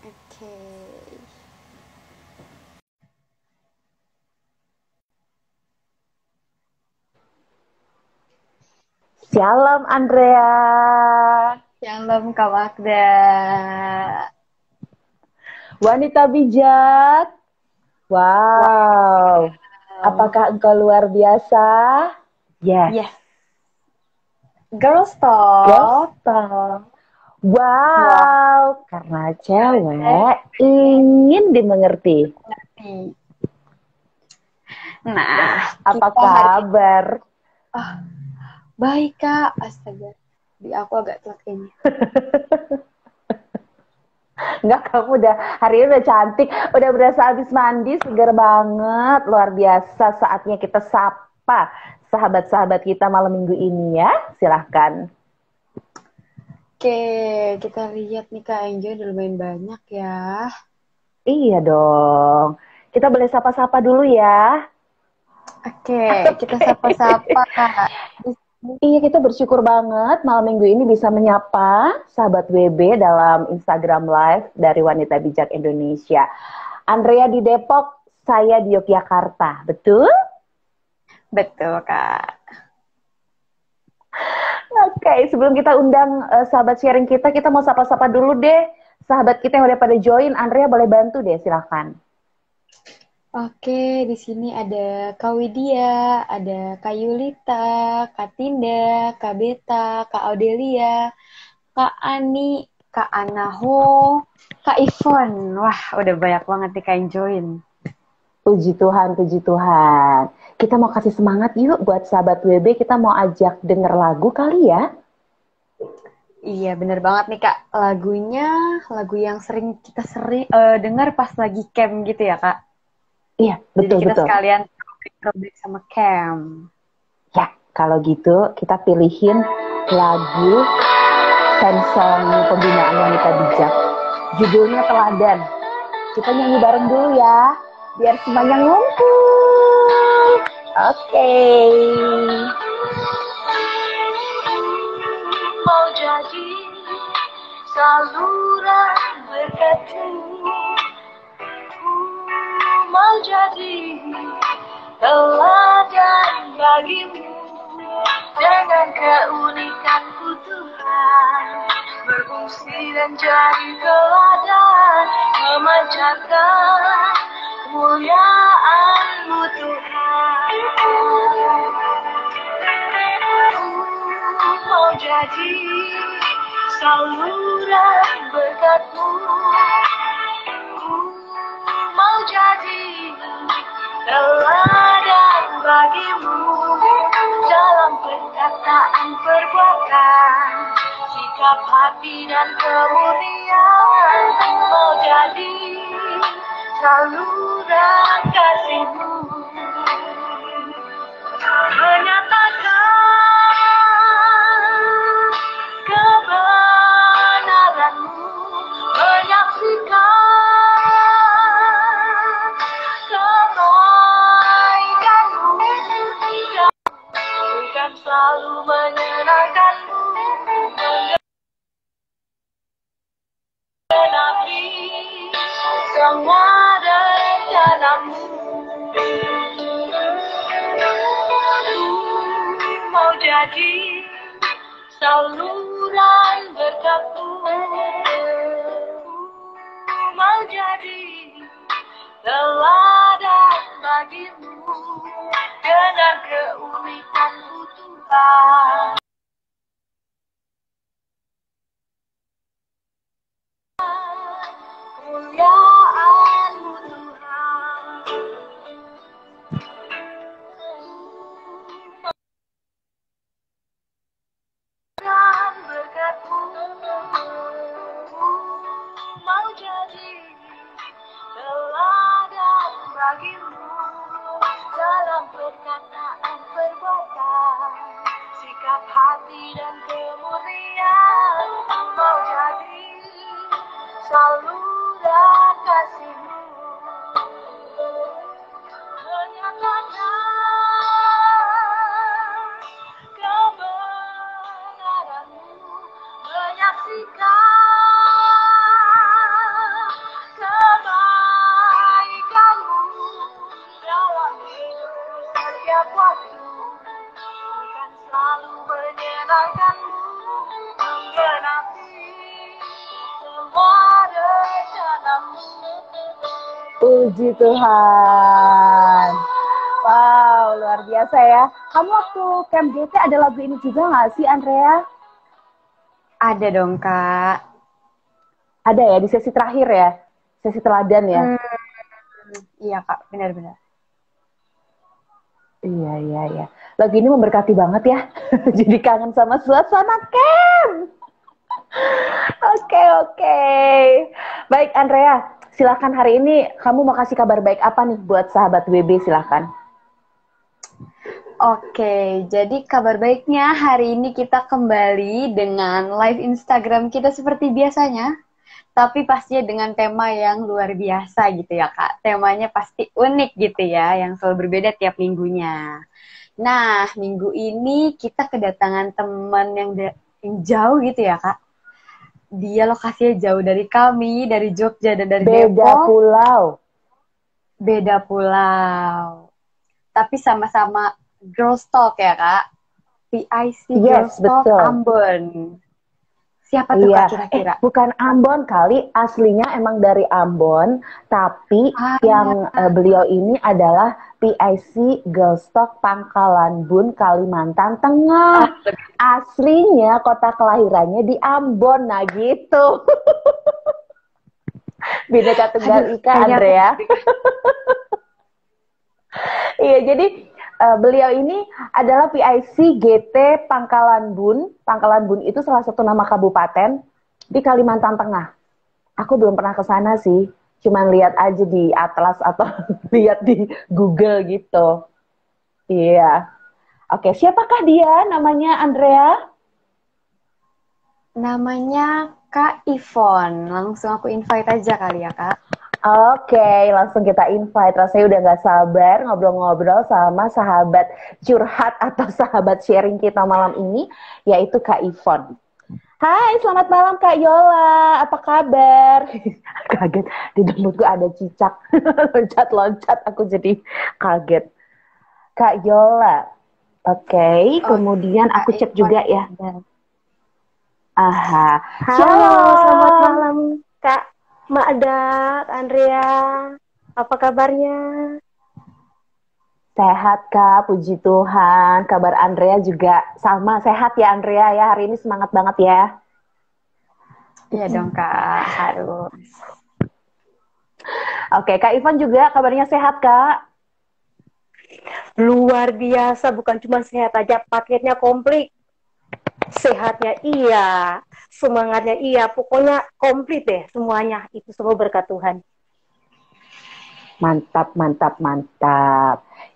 Oke. Shalom Andrea. Shalom Kak Magda. Wanita bijak. Wow. Apakah engkau luar biasa? Yes. Yes. Girls Girls Talk. talk. Wah, Wow. Karena cewek ingin dimengerti. Nah, Apa kita hari kabar? baik Kak. Astaga. Di aku agak telat kayaknya. Enggak, kamu udah hari ini udah cantik, udah berasa habis mandi, segar banget, luar biasa. Saatnya kita sapa sahabat-sahabat kita malam minggu ini ya. Silahkan. Oke, kita lihat nih Kak Enjoy udah lumayan banyak ya. Iya dong. Kita boleh sapa-sapa dulu ya. Oke, kita sapa-sapa Kak. Iya, kita bersyukur banget malam minggu ini bisa menyapa sahabat WB dalam Instagram Live dari Wanita Bijak Indonesia. Andrea di Depok, saya di Yogyakarta. Betul? Betul Kak. Oke, sebelum kita undang sahabat sharing kita mau sapa-sapa dulu deh. Sahabat kita yang udah pada join, Andrea boleh bantu deh, silakan. Oke, di sini ada Kak Widya, ada Kak Yulita, Kak Tinda, Kak Beta, Kak Audelia, Kak Ani, Kak Anaho, Kak Ivon. Wah, udah banyak banget nih Kak yang join. Puji Tuhan, puji Tuhan. Kita mau kasih semangat yuk buat sahabat WB, kita mau ajak denger lagu kali ya. Iya, bener banget nih Kak. Lagunya, lagu yang sering kita dengar pas lagi camp gitu ya Kak. Iya, Jadi kita betul-betul. sekalian throwback sama camp. Ya, kalau gitu kita pilihin lagu fansong pembinaan wanita bijak. Judulnya Teladan. Kita nyanyi bareng dulu ya, biar semuanya ngumpul. Oke. Mau jadi saluran berkatmu, mau jadi teladan bagimu. Dengan keunikanku Tuhan berfungsi dan jadi teladan, memancarkan kemuliaan-Mu Tuhan. Mau jadi saluran berkat-Mu, mau jadi teladan bagimu dalam perkataan, perbuatan, sikap hati dan kemuliaan. Mau jadi saluran kasih-Mu, menyatakan kebenaran-Mu, menyaksikan kebaikan-Mu, bukan selalu menyenangkan-Mu, menggenapi semua rencana-Mu. Mau jadi saluran berkat-Mu, mau jadi teladan bagi-Mu dengan keunikan-Mu Tuhan. Kemuliaan-Mu Tuhan. Dan berkat-Mu mau jadi teladan bagi-Mu dalam perkataan, perbuatan, Tiap waktu akan selalu menyenangkanmu, menggenapi semua rencanamu. Puji Tuhan. Wow, luar biasa ya. Kamu waktu Camp GT ada lagu ini juga nggak sih, Andrea? Ada dong, Kak. Ada ya, di sesi terakhir ya? Sesi teladan ya? Iya, Kak. Benar-benar. Iya. Lagu ini memberkati banget ya. Jadi kangen sama suasana camp. Oke. Baik, Andrea. Silakan hari ini kamu mau kasih kabar baik apa nih buat sahabat WB, silakan. Oke, jadi kabar baiknya hari ini kita kembali dengan live Instagram kita seperti biasanya. Tapi pastinya dengan tema yang luar biasa gitu ya, Kak. Temanya pasti unik gitu ya, yang selalu berbeda tiap minggunya. Nah, minggu ini kita kedatangan teman yang jauh gitu ya, Kak. Dia lokasinya jauh dari kami, dari Jogja dan dari Beda Depok. pulau. Beda pulau. Tapi sama-sama Girls Talk ya, Kak. PIC Girls Talk betul. Ambon. Siapa tuh, Kak, kira-kira? Bukan Ambon kali, aslinya emang dari Ambon, tapi yang beliau ini adalah PIC Girls Talk Pangkalan Bun, Kalimantan Tengah. Aslinya kota kelahirannya di Ambon, nah gitu. Bineka Tunggal Ika, Andrea. Iya, jadi beliau ini adalah PIC GT Pangkalan Bun. Pangkalan Bun itu salah satu nama kabupaten di Kalimantan Tengah. Aku belum pernah ke sana sih, cuman lihat aja di atlas atau lihat di Google gitu. Iya. Oke, siapakah dia? Namanya Andrea? Namanya Kak Ivon. Langsung aku invite aja kali ya, Kak. Oke, langsung kita invite. Rasanya udah gak sabar ngobrol-ngobrol sama sahabat curhat atau sahabat sharing kita malam ini, yaitu Kak Ivon. Hai, selamat malam Kak Yola. Apa kabar? Kaget, di mulutku ada cicak. Loncat-loncat, aku jadi kaget. Kak Yola. Oke, kemudian aku cek juga ya. Aha. Halo, selamat malam Kak Ma'dat, Andrea. Apa kabarnya? Sehat Kak, puji Tuhan. Kabar Andrea juga sama, sehat ya Andrea ya. Hari ini semangat banget ya. Iya dong Kak, harus. Oke, Kak Ivan juga kabarnya sehat Kak? Luar biasa, bukan cuma sehat aja, paketnya komplit. Sehatnya iya, semangatnya iya, pokoknya komplit deh semuanya. Itu semua berkat Tuhan. Mantap.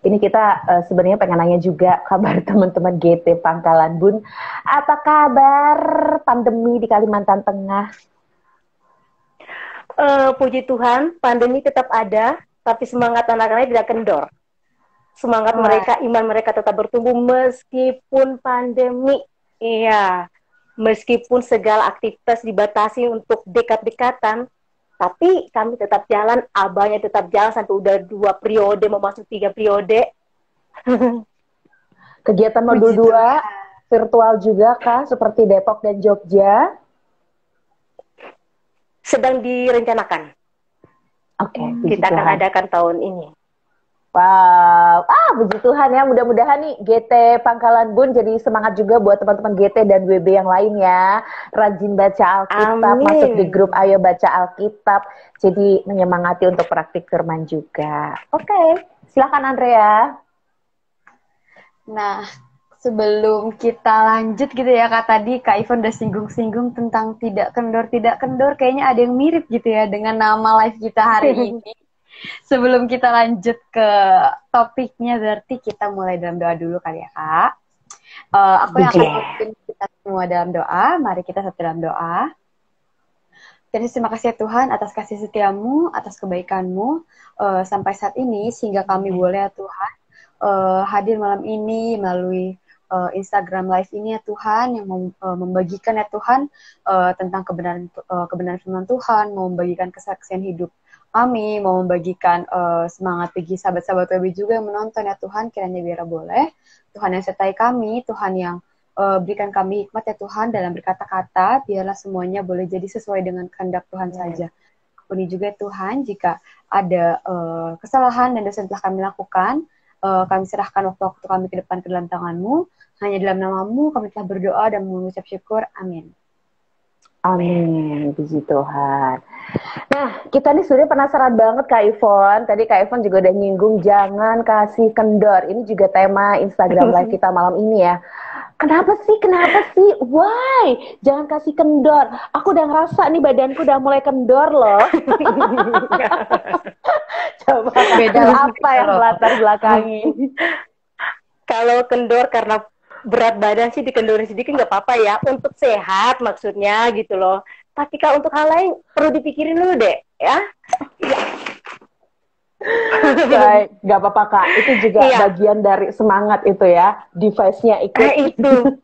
Ini kita sebenarnya pengen nanya juga kabar teman-teman GT Pangkalan Bun. Apa kabar pandemi di Kalimantan Tengah? Puji Tuhan, pandemi tetap ada, tapi semangat anak-anaknya tidak kendor. Semangat mereka, iman mereka tetap bertumbuh meskipun pandemi. Iya, meskipun segala aktivitas dibatasi untuk dekat-dekatan, tapi kami tetap jalan, abahnya tetap jalan sampai udah 2 periode, mau masuk 3 periode. Kegiatan modul 2 virtual juga kah, seperti Depok dan Jogja? Sedang direncanakan. Oke, kita akan adakan tahun ini. Wow, puji Tuhan ya, mudah-mudahan nih GT Pangkalan Bun jadi semangat juga buat teman-teman GT dan WB yang lain ya. Rajin baca Alkitab, masuk di grup Ayo Baca Alkitab, jadi menyemangati untuk praktik firman juga. Oke, silakan Andrea. Nah, sebelum kita lanjut gitu ya Kak, tadi Kak Ivon udah singgung-singgung tentang tidak kendor, kayaknya ada yang mirip gitu ya dengan nama live kita hari ini. Sebelum kita lanjut ke topiknya, berarti kita mulai dalam doa dulu kali ya Kak. Aku yang akan memimpin kita semua dalam doa. Mari kita satu dalam doa. Terima kasih ya Tuhan atas kasih setiamu, atas kebaikanmu sampai saat ini, sehingga kami boleh ya Tuhan hadir malam ini melalui Instagram Live ini ya Tuhan, yang membagikan ya Tuhan tentang kebenaran firman Tuhan, mau membagikan kesaksian hidup kami mau membagikan semangat bagi sahabat-sahabat WB juga yang menonton ya Tuhan, kiranya biar boleh Tuhan yang sertai kami, Tuhan yang berikan kami hikmat ya Tuhan dalam berkata-kata, biarlah semuanya boleh jadi sesuai dengan kehendak Tuhan saja. Ampuni juga Tuhan jika ada kesalahan dan dosa yang telah kami lakukan, kami serahkan waktu-waktu kami ke depan ke dalam tangan-Mu, hanya dalam nama-Mu kami telah berdoa dan mengucap syukur, amin. Amin, puji Tuhan. Nah, kita nih sebenarnya penasaran banget Kak Ivon. Tadi Kak Ivon juga udah nyinggung jangan kasih kendor. Ini juga tema Instagram live kita malam ini ya. Kenapa sih? Why? Jangan kasih kendor. Aku udah ngerasa nih badanku udah mulai kendor loh. Coba beda apa yang latar belakangi? Kalau kendor karena berat badan sih dikendorin sedikit nggak apa-apa ya, untuk sehat maksudnya gitu loh. Tapi kalau untuk hal lain perlu dipikirin dulu deh ya. Baik, nggak apa-apa Kak. Itu juga bagian dari semangat itu ya. Device-nya ikut. Itu.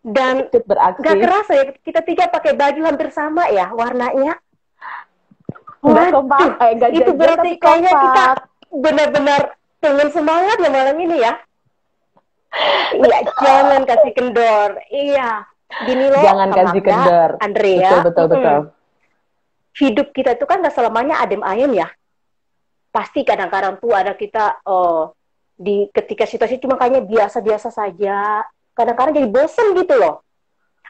Dan ikut beraksi. Nggak kerasa ya, kita tiga pakai baju hampir sama ya warnanya. Nggak kompak. Itu berarti kayaknya kita benar-benar pengen semangat ya malam ini ya. Iya, jangan kasih kendor. Iya, gini loh. Jangan kasih kendor. Andrea. Betul. Hidup kita itu kan nggak selamanya adem ayem ya. Pasti kadang-kadang tuh ada kita di ketika situasi cuma kayaknya biasa-biasa saja. Kadang-kadang jadi bosen gitu loh.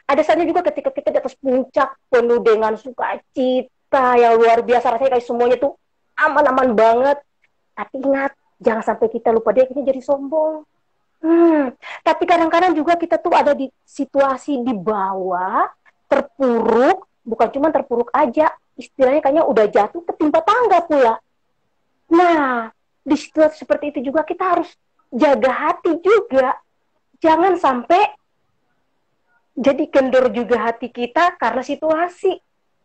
Ada saatnya juga ketika kita di atas puncak penuh dengan sukacita yang luar biasa, rasanya kayak semuanya tuh aman-aman banget. Tapi ingat, jangan sampai kita lupa dia akhirnya jadi sombong. Tapi kadang-kadang juga kita tuh ada di situasi di bawah, terpuruk, bukan cuma terpuruk aja, istilahnya kayaknya udah jatuh ketimpa tangga pula. Nah, di situasi seperti itu juga kita harus jaga hati juga. Jangan sampai jadi kendor juga hati kita karena situasi.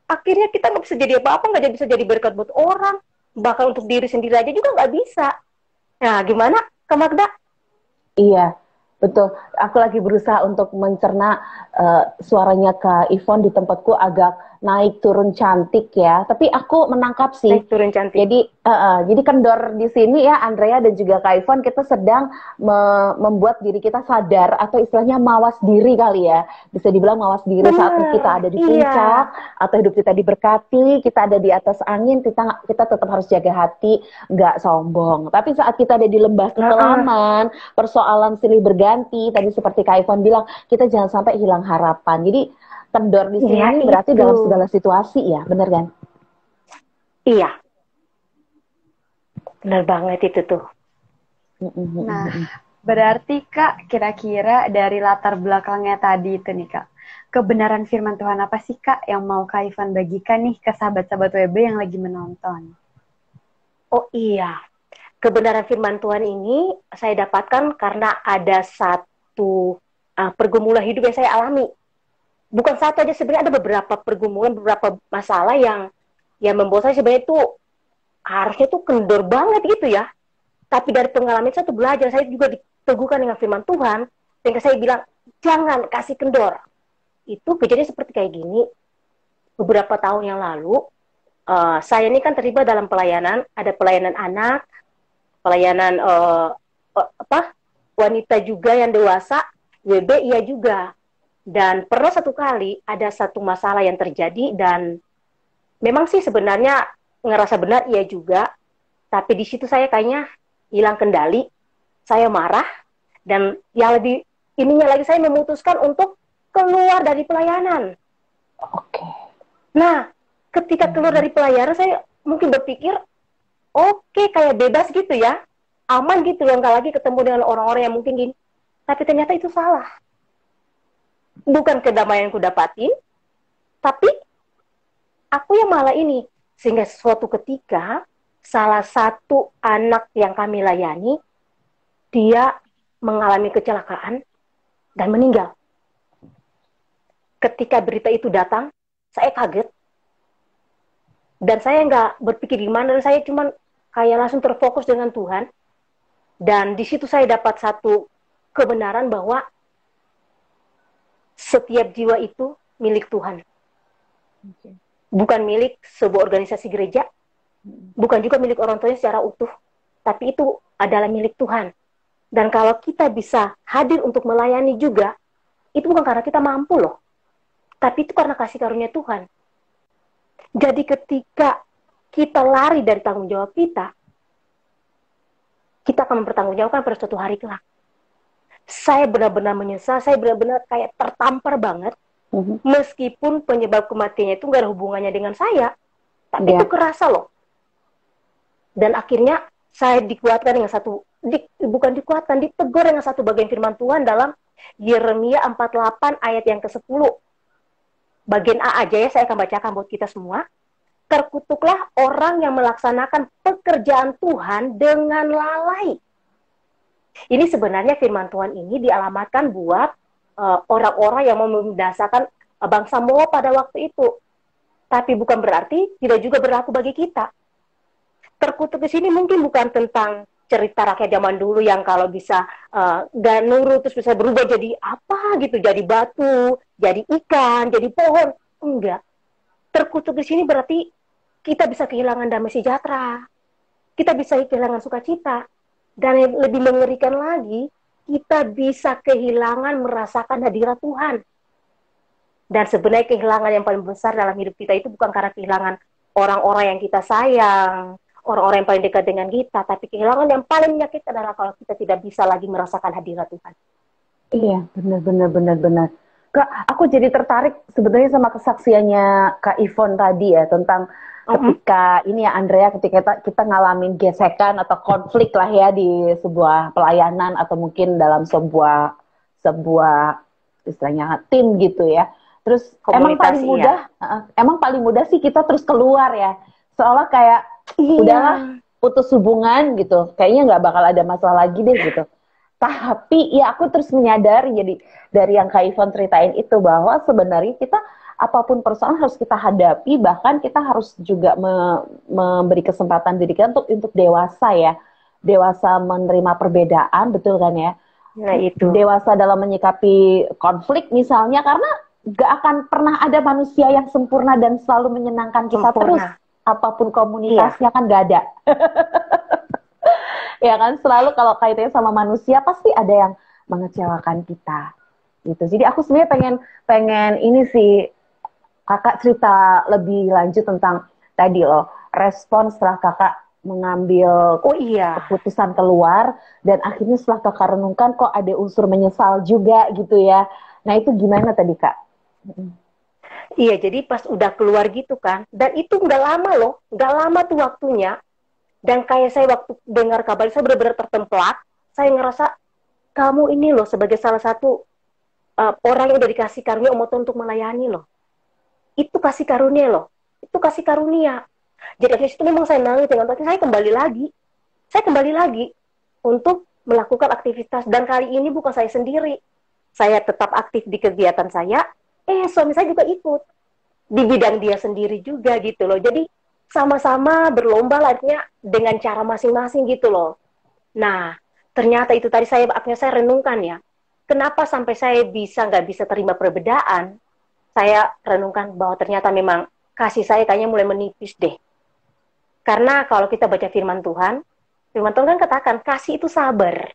Akhirnya kita nggak bisa jadi apa-apa, nggak bisa jadi berkat buat orang. Bahkan untuk diri sendiri aja juga nggak bisa. Nah, gimana, Kak Magda? Iya, betul. Aku lagi berusaha untuk mencerna suaranya Kak Ivon di tempatku agak naik turun cantik ya. Tapi aku menangkap sih. Naik turun cantik. Jadi kendor di sini ya Andrea dan juga Kak Ivon, kita sedang membuat diri kita sadar atau istilahnya mawas diri kali ya. Bisa dibilang mawas diri saat kita ada di puncak atau hidup kita diberkati, kita ada di atas angin, kita tetap harus jaga hati, nggak sombong. Tapi saat kita ada di lembah kekelaman, persoalan silih berganti, tadi seperti Kak Ivon bilang, kita jangan sampai hilang harapan. Jadi kendor di sini berarti dalam segala situasi ya, benar kan? Iya, benar banget itu tuh. Nah, berarti Kak, kira-kira dari latar belakangnya tadi itu nih Kak, kebenaran firman Tuhan apa sih Kak yang mau Kak Ivon bagikan nih ke sahabat-sahabat WB yang lagi menonton? Oh iya, kebenaran firman Tuhan ini saya dapatkan karena ada satu pergumulan hidup yang saya alami. Bukan satu aja, sebenarnya ada beberapa pergumulan, beberapa masalah yang membuat saya sebenarnya itu harusnya tuh kendor banget gitu ya. Tapi dari pengalaman saya tuh belajar, saya juga diteguhkan dengan firman Tuhan, sehingga saya bilang, jangan kasih kendor. Itu kejadian seperti kayak gini. Beberapa tahun yang lalu, saya ini kan terlibat dalam pelayanan, ada pelayanan anak, pelayanan wanita juga yang dewasa, WB iya juga. Dan pernah satu kali ada satu masalah yang terjadi dan memang sih sebenarnya ngerasa benar iya juga, tapi di situ saya kayaknya hilang kendali, saya marah dan yang lebih ininya lagi saya memutuskan untuk keluar dari pelayanan. Oke. Nah, ketika keluar dari pelayanan saya mungkin berpikir oke, kayak bebas gitu ya, aman gitu loh, nggak lagi ketemu dengan orang-orang yang mungkin gini. Tapi ternyata itu salah. Bukan kedamaian ku dapatin, tapi aku yang malah ini. Sehingga suatu ketika, salah satu anak yang kami layani, dia mengalami kecelakaan dan meninggal. Ketika berita itu datang, saya kaget. Dan saya nggak berpikir gimana, dan saya cuma kayak langsung terfokus dengan Tuhan. Dan di situ saya dapat satu kebenaran bahwa setiap jiwa itu milik Tuhan. Bukan milik sebuah organisasi gereja, bukan juga milik orang tuanya secara utuh, tapi itu adalah milik Tuhan. Dan kalau kita bisa hadir untuk melayani juga, itu bukan karena kita mampu loh, tapi itu karena kasih karunia Tuhan. Jadi ketika kita lari dari tanggung jawab kita akan mempertanggungjawabkan pada suatu hari kelak. Saya benar-benar menyesal, saya benar-benar kayak tertampar banget, meskipun penyebab kematiannya itu nggak ada hubungannya dengan saya, tapi itu kerasa loh. Dan akhirnya saya dikuatkan dengan bukan dikuatkan, ditegur dengan satu bagian firman Tuhan dalam Yeremia 48 ayat yang ke-10. Bagian A aja ya, saya akan bacakan buat kita semua. Terkutuklah orang yang melaksanakan pekerjaan Tuhan dengan lalai. Ini sebenarnya firman Tuhan ini dialamatkan buat orang-orang yang mau mendasarkan bangsa Moab pada waktu itu. Tapi bukan berarti tidak juga berlaku bagi kita. Terkutuk di sini mungkin bukan tentang cerita rakyat zaman dulu yang kalau bisa gak nurut terus bisa berubah jadi apa gitu, jadi batu, jadi ikan, jadi pohon. Enggak. Terkutuk di sini berarti kita bisa kehilangan damai sejahtera, kita bisa kehilangan sukacita, dan yang lebih mengerikan lagi, kita bisa kehilangan merasakan hadirat Tuhan. Dan sebenarnya kehilangan yang paling besar dalam hidup kita itu bukan karena kehilangan orang-orang yang kita sayang, orang-orang yang paling dekat dengan kita, tapi kehilangan yang paling menyakitkan adalah kalau kita tidak bisa lagi merasakan hadirat Tuhan. Iya, benar. Kak, aku jadi tertarik sebenarnya sama kesaksiannya Kak Ivon tadi ya, tentang ketika ini ya Andrea, ketika kita ngalamin gesekan atau konflik lah ya di sebuah pelayanan atau mungkin dalam sebuah istilahnya tim gitu ya. Terus emang paling mudah sih kita terus keluar ya. Seolah kayak udahlah putus hubungan gitu. Kayaknya nggak bakal ada masalah lagi deh gitu. Tapi ya aku terus menyadari jadi dari yang Kak Ivon ceritain itu bahwa sebenarnya kita apapun persoalan harus kita hadapi, bahkan kita harus juga memberi kesempatan diri kita untuk dewasa ya. Dewasa menerima perbedaan, betul kan ya? Nah itu. Dewasa dalam menyikapi konflik misalnya, karena gak akan pernah ada manusia yang sempurna dan selalu menyenangkan kita terus. Apapun komunitasnya kan gak ada. Ya kan, selalu kalau kaitannya sama manusia pasti ada yang mengecewakan kita. Gitu. Jadi aku sebenarnya pengen ini sih, Kakak cerita lebih lanjut tentang tadi loh, respon setelah Kakak mengambil keputusan keluar, dan akhirnya setelah Kakak renungkan kok ada unsur menyesal juga gitu ya. Nah itu gimana tadi Kak? Iya, jadi pas udah keluar gitu kan, dan itu nggak lama loh, nggak lama tuh waktunya. Dan kayak saya waktu dengar kabar, saya benar-benar tertemplak. Saya ngerasa, kamu ini loh sebagai salah satu orang yang udah dikasih karunia untuk melayani loh. Itu kasih karunia loh. Itu kasih karunia. Jadi dari situ memang saya nangis dengan Tuhan. Saya kembali lagi untuk melakukan aktivitas. Dan kali ini bukan saya sendiri. Saya tetap aktif di kegiatan saya. Suami saya juga ikut. Di bidang dia sendiri juga gitu loh. Jadi sama-sama berlomba artinya dengan cara masing-masing gitu loh. Nah, ternyata itu tadi akhirnya saya renungkan ya. Kenapa sampai saya nggak bisa terima perbedaan? Saya renungkan bahwa ternyata memang kasih saya kayaknya mulai menipis deh. Karena kalau kita baca firman Tuhan kan katakan kasih itu sabar.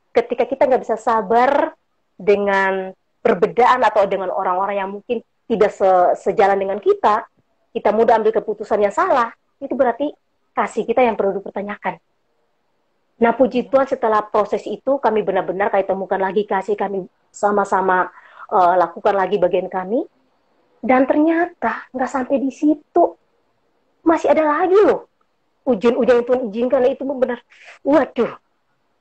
Ketika kita nggak bisa sabar dengan perbedaan atau dengan orang-orang yang mungkin tidak sejalan dengan kita mudah ambil keputusan yang salah, itu berarti kasih kita yang perlu dipertanyakan. Nah puji Tuhan setelah proses itu kami benar-benar temukan lagi kasih, kami sama-sama lakukan lagi bagian kami, dan ternyata nggak sampai di situ, masih ada lagi loh ujian-ujian yang Tuhan izinkan. Itu benar, waduh,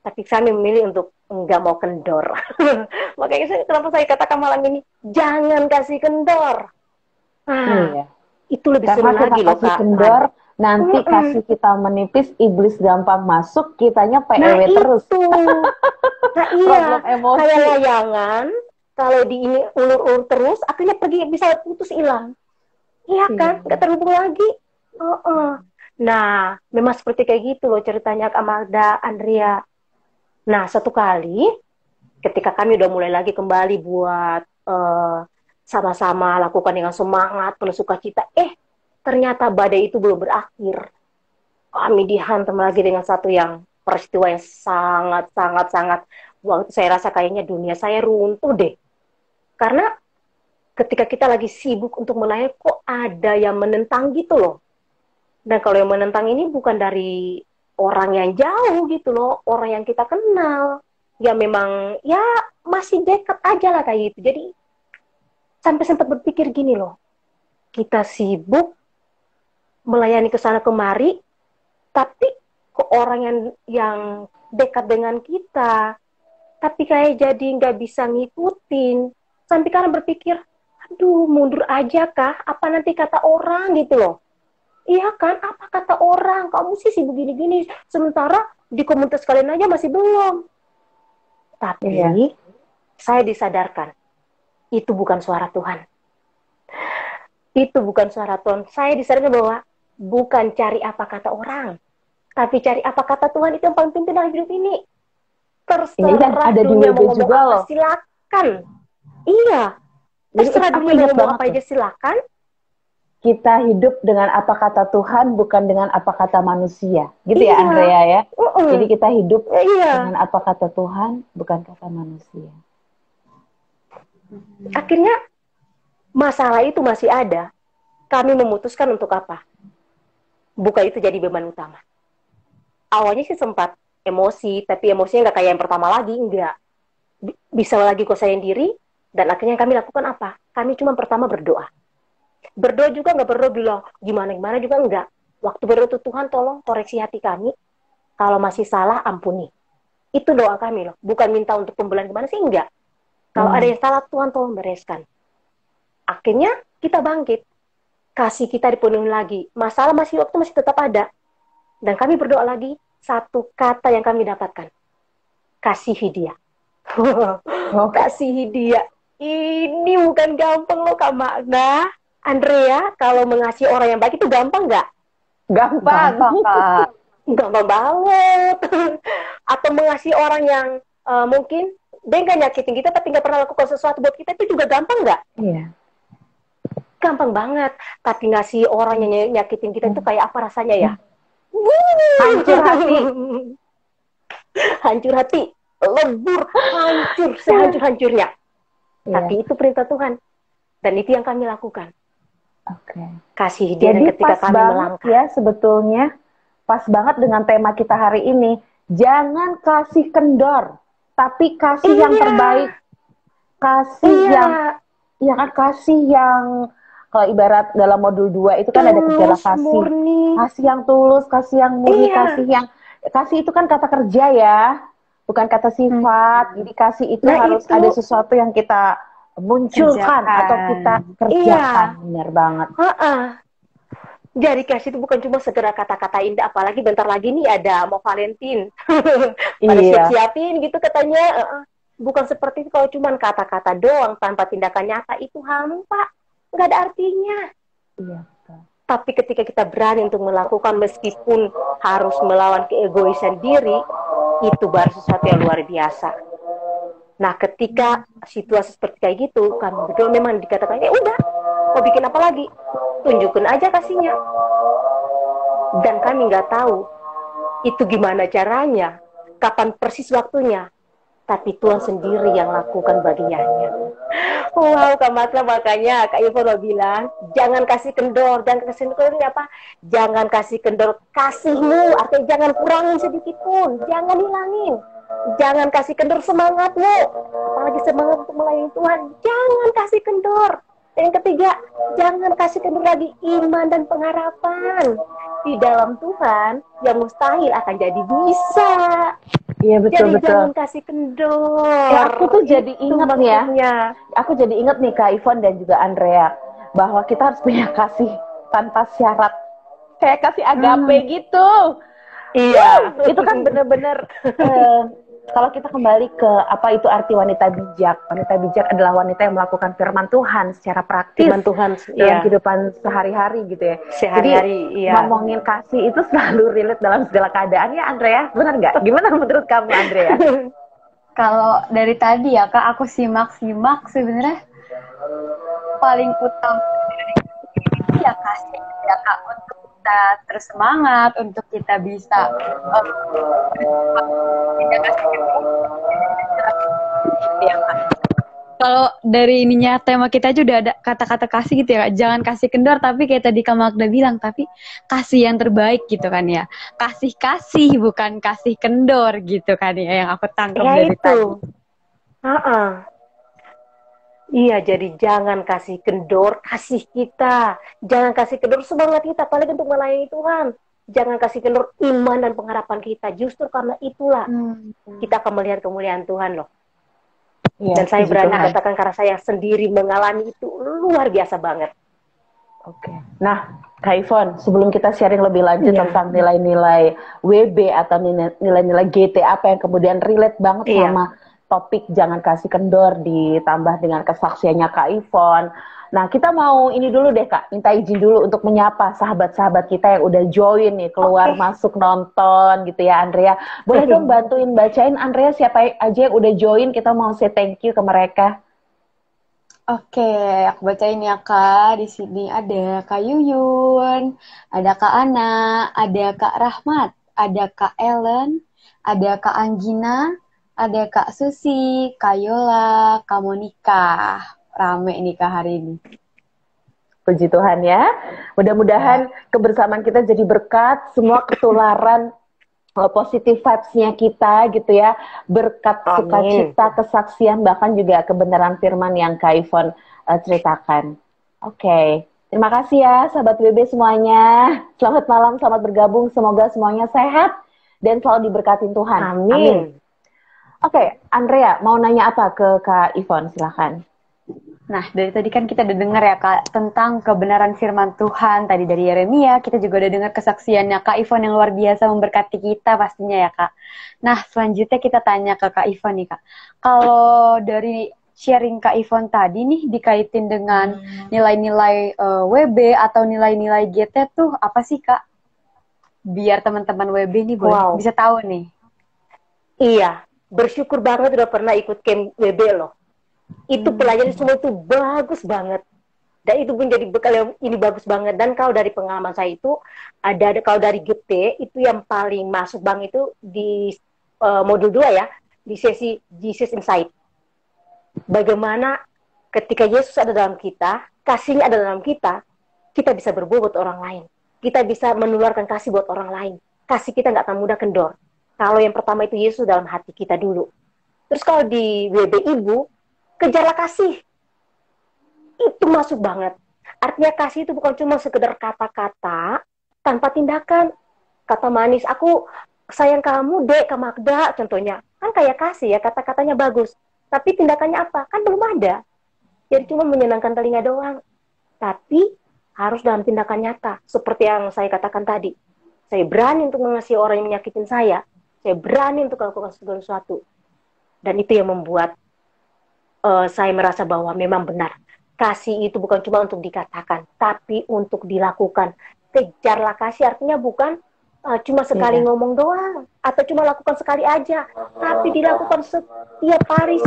tapi saya memilih untuk nggak mau kendor. Makanya kenapa saya katakan malam ini jangan kasih kendor. Itu lebih seru lagi loh Kak. Kendor, nanti kasih kita menipis, iblis gampang masuk, kitanya PEW terus. Nah iya, kayak layangan, kalau di ini ulur-ulur terus, akhirnya pergi bisa putus hilang. Iya kan, nggak terhubung lagi. Nah, memang seperti kayak gitu loh ceritanya Kak Magda, Andrea. Nah, satu kali, ketika kami udah mulai lagi kembali buat sama-sama lakukan dengan semangat, penuh sukacita, ternyata badai itu belum berakhir. kami dihantam lagi dengan satu yang peristiwa yang sangat, waktu saya rasa kayaknya dunia saya runtuh deh. Karena ketika kita lagi sibuk untuk melayani, kok ada yang menentang gitu loh. Dan kalau yang menentang ini bukan dari orang yang jauh gitu loh, orang yang kita kenal, yang memang ya masih dekat aja lah kayak gitu. Jadi sampai sempat berpikir gini loh, kita sibuk melayani ke sana kemari, tapi ke orang yang dekat dengan kita, tapi kayak jadi nggak bisa ngikutin. Sampai karena berpikir, aduh mundur aja kah? Apa nanti kata orang gitu loh. Iya kan, apa kata orang? Kamu sih sibuk gini-gini, sementara di komunitas kalian aja masih belum. Tapi saya disadarkan, itu bukan suara Tuhan. Itu bukan suara Tuhan. Saya disadarkan bahwa bukan cari apa kata orang, tapi cari apa kata Tuhan. Itu yang paling penting dalam hidup ini. Terserah ada dunia di mau ngomong juga apa, loh. silakan. Iya, terserah dunia mau ngomong apa aja, silakan. Kita hidup dengan apa kata Tuhan, bukan dengan apa kata manusia. Gitu ya, Andrea ya? Jadi kita hidup dengan apa kata Tuhan, bukan kata manusia. Akhirnya, masalah itu masih ada. Kami memutuskan untuk apa? Bukan itu jadi beban utama. Awalnya sih sempat emosi, tapi emosinya nggak kayak yang pertama lagi, enggak. Bisa lagi kuasain diri, dan akhirnya kami lakukan apa? Kami cuma pertama berdoa. Berdoa juga nggak berdoa bilang gimana juga enggak. Waktu berdoa tuh, Tuhan tolong koreksi hati kami, kalau masih salah ampuni. Itu doa kami loh, bukan minta untuk pembelaan gimana sih, enggak. Kalau ada yang salah, Tuhan tolong bereskan. Akhirnya kita bangkit, kasih kita dipenuhi lagi, masalah masih tetap ada, dan kami berdoa lagi. Satu kata yang kami dapatkan, kasihi dia. Kasihi dia. Ini bukan gampang loh Kak Magda. Andrea, kalau mengasihi orang yang baik itu gampang nggak? Gampang, Kak. Gampang banget. Atau mengasihi orang yang mungkin dia nggak nyakitin kita, tapi nggak pernah lakukan sesuatu buat kita, itu juga gampang nggak? Iya. Gampang banget. Tapi ngasih orang yang nyakitin kita itu kayak apa rasanya ya? Hancur hati. Hancur hati. Lebur, hancur, sehancur-hancurnya. Tapi itu perintah Tuhan. Dan itu yang kami lakukan. Oke. Kasih dia. Jadi ketika kami melangkah. Ya, sebetulnya pas banget dengan tema kita hari ini. Jangan kasih kendor, tapi kasih yang terbaik. Kasih yang kalau ibarat dalam modul 2 itu kan ada gejala kasih. Murni. Kasih yang tulus, kasih yang murni, kasih itu kan kata kerja ya, bukan kata sifat. Jadi kasih itu harus ada sesuatu yang kita munculkan atau kita kerjakan. Benar banget. Jadi kasih itu bukan cuma segera kata-kata indah, apalagi bentar lagi nih ada mau Valentine. Pada siap-siapin gitu katanya. Bukan seperti itu, kalau cuma kata-kata doang tanpa tindakan nyata itu hampa, nggak ada artinya. Iya. Tapi ketika kita berani untuk melakukan meskipun harus melawan keegoisan diri, itu baru sesuatu yang luar biasa. Nah, ketika situasi seperti kayak gitu, kami berdua memang dikatakan, ya udah, mau bikin apa lagi? Tunjukin aja kasihnya. Dan kami nggak tahu itu gimana caranya, kapan persis waktunya. Tapi Tuhan sendiri yang lakukan bagiannya. Wow, Kak Matla, makanya Kak Ivon mau bilang, jangan kasih kendor. Jangan kasih kendor ini apa? Jangan kasih kendor kasihmu, artinya jangan kurangin sedikit pun, jangan hilangin. Jangan kasih kendor semangatmu, apalagi semangat untuk melayani Tuhan. Jangan kasih kendor. Dan yang ketiga, jangan kasih kendor lagi iman dan pengharapan. Di dalam Tuhan, yang mustahil akan jadi bisa. Iya, betul. Jangan kasih kendor. Aku tuh jadi ingat nih ya. Aku jadi ingat nih Kak Ivon dan juga Andrea, bahwa kita harus punya kasih tanpa syarat. Kayak kasih agape gitu. Iya. Itu kan bener-bener kalau kita kembali ke apa itu arti wanita bijak. Wanita bijak adalah wanita yang melakukan firman Tuhan secara praktis. Firman Tuhan dalam kehidupan sehari-hari gitu ya. Jadi ngomongin kasih itu selalu relate dalam segala keadaan ya, Andrea. Benar nggak? Gimana menurut kamu, Andrea? Kalau dari tadi ya Kak, aku simak sebenarnya paling utama ya kasih ya Kak, untuk kita terus semangat, untuk kita bisa ya, Kak. Kalau dari ininya tema kita aja udah ada kata-kata kasih gitu ya, Kak. Jangan kasih kendor, tapi kayak tadi Kak Magda bilang, tapi kasih yang terbaik gitu kan ya. Kasih bukan kasih kendor gitu kan ya, yang aku tangkap Ya dari itu. tadi. Iya, jadi jangan kasih kendor, kasih kita. Jangan kasih kendor semangat kita, apalagi untuk melayani Tuhan. Jangan kasih kendor iman dan pengharapan kita. Justru karena itulah kita akan melihat kemuliaan Tuhan loh. Iya, Dan saya puji berani Tuhan. katakan karena saya sendiri mengalami itu luar biasa banget. Oke. Nah, Kak Ivon, sebelum kita sharing lebih lanjut Iya. tentang nilai-nilai WB atau nilai-nilai GT apa yang kemudian relate banget Iya. sama topik jangan kasih kendor ditambah dengan kesaksiannya Kak Ivon. Nah, kita mau ini dulu deh Kak, minta izin dulu untuk menyapa sahabat-sahabat kita yang udah join nih, keluar masuk nonton gitu ya Andrea. Boleh dong bantuin bacain Andrea siapa aja yang udah join, kita mau say thank you ke mereka. Oke, aku bacain ya Kak. Di sini ada Kak Yuyun, ada Kak Ana, ada Kak Rahmat, ada Kak Ellen, ada Kak Anggina, ada Kak Susi, Kak Yola, Kak Monika. Rame nih Kak hari ini. Puji Tuhan ya. Mudah-mudahan kebersamaan kita jadi berkat, semua ketularan positive vibes-nya kita gitu ya. Berkat sukacita, kesaksian, bahkan juga kebenaran firman yang Kak Ivon ceritakan. Oke. Terima kasih ya sahabat WB semuanya. Selamat malam, selamat bergabung. Semoga semuanya sehat dan selalu diberkatin Tuhan. Amin. Oke, Andrea mau nanya apa ke Kak Ivon? Silahkan. Nah, dari tadi kan kita udah dengar ya Kak, tentang kebenaran firman Tuhan. Tadi dari Yeremia, kita juga udah dengar kesaksiannya Kak Ivon yang luar biasa memberkati kita pastinya ya Kak. Nah, selanjutnya kita tanya ke Kak Ivon nih Kak. Kalau dari sharing Kak Ivon tadi nih, dikaitin dengan nilai-nilai WB atau nilai-nilai GT tuh apa sih Kak? Biar teman-teman WB nih boleh bisa tahu nih. Iya, bersyukur banget udah pernah ikut camp WB loh. Itu pelajaran semua itu bagus banget, dan itu menjadi bekal yang ini bagus banget. Dan kalau dari pengalaman saya itu ada kalau dari GT itu yang paling masuk bang itu di modul 2 ya, di sesi Jesus Inside. Bagaimana ketika Yesus ada dalam kita, kasihnya ada dalam kita, kita bisa berbuat buat orang lain, kita bisa menularkan kasih buat orang lain. Kasih kita nggak akan mudah kendor kalau yang pertama itu Yesus dalam hati kita dulu. Terus kalau di WB Ibu, kejarlah kasih. Itu masuk banget. Artinya kasih itu bukan cuma sekedar kata-kata tanpa tindakan. Kata manis, aku sayang kamu dek, Kak Magda contohnya. Kan kayak kasih ya, kata-katanya bagus. Tapi tindakannya apa? Kan belum ada. Jadi cuma menyenangkan telinga doang. Tapi harus dalam tindakan nyata. Seperti yang saya katakan tadi. Saya berani untuk mengasihi orang yang menyakitin saya. Saya berani untuk melakukan segala sesuatu. Dan itu yang membuat saya merasa bahwa memang benar. Kasih itu bukan cuma untuk dikatakan, tapi untuk dilakukan. Kejarlah kasih artinya bukan cuma sekali ngomong doang, atau cuma lakukan sekali aja, tapi dilakukan setiap hari,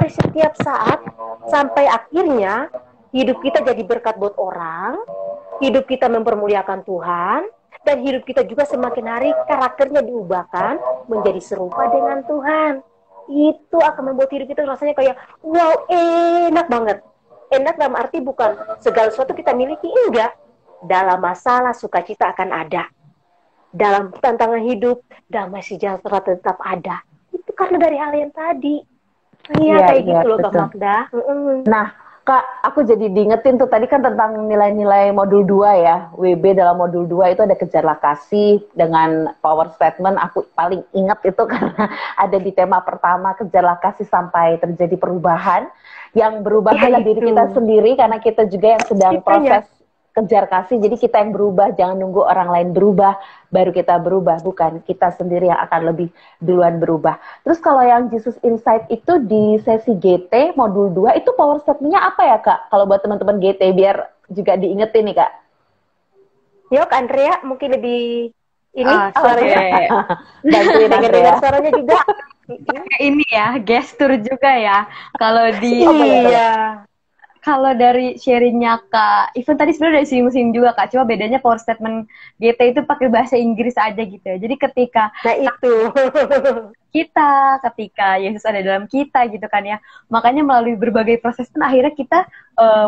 setiap saat, sampai akhirnya hidup kita jadi berkat buat orang, hidup kita mempermuliakan Tuhan, dan hidup kita juga semakin hari karakternya diubahkan menjadi serupa dengan Tuhan. Itu akan membuat hidup kita rasanya kayak wow, enak banget. Enak dalam arti bukan segala sesuatu kita miliki, enggak. Dalam masalah sukacita akan ada, dalam tantangan hidup damai sejahtera tetap ada. Itu karena dari hal yang tadi. Iya, kayak gitu loh Kak Magda. Nah Kak, aku jadi diingetin tuh tadi kan tentang nilai-nilai modul 2 ya. WB dalam modul 2 itu ada kejarlah kasih dengan power statement. Aku paling ingat itu karena ada di tema pertama, kejarlah kasih sampai terjadi perubahan. Yang berubah adalah diri kita sendiri karena kita juga yang sedang proses kejar kasih. Jadi kita yang berubah, jangan nunggu orang lain berubah baru kita berubah, bukan kita sendiri yang akan lebih duluan berubah. Terus kalau yang Jesus Insight itu di sesi GT modul 2 itu power statement-nya apa ya Kak? Kalau buat teman-teman GT biar juga diingetin nih Kak. Yuk Andrea mungkin lebih ini suaranya. Bantuin dengar suaranya juga. Ini ya, gestur juga ya. Kalau di Kalau dari sharingnya Kak, even tadi sebenarnya dari singgung-singgung juga Kak, cuma bedanya power statement GT itu pakai bahasa Inggris aja gitu ya. Jadi ketika Nah itu. ketika Yesus ada dalam kita gitu kan ya, makanya melalui berbagai proses pun akhirnya kita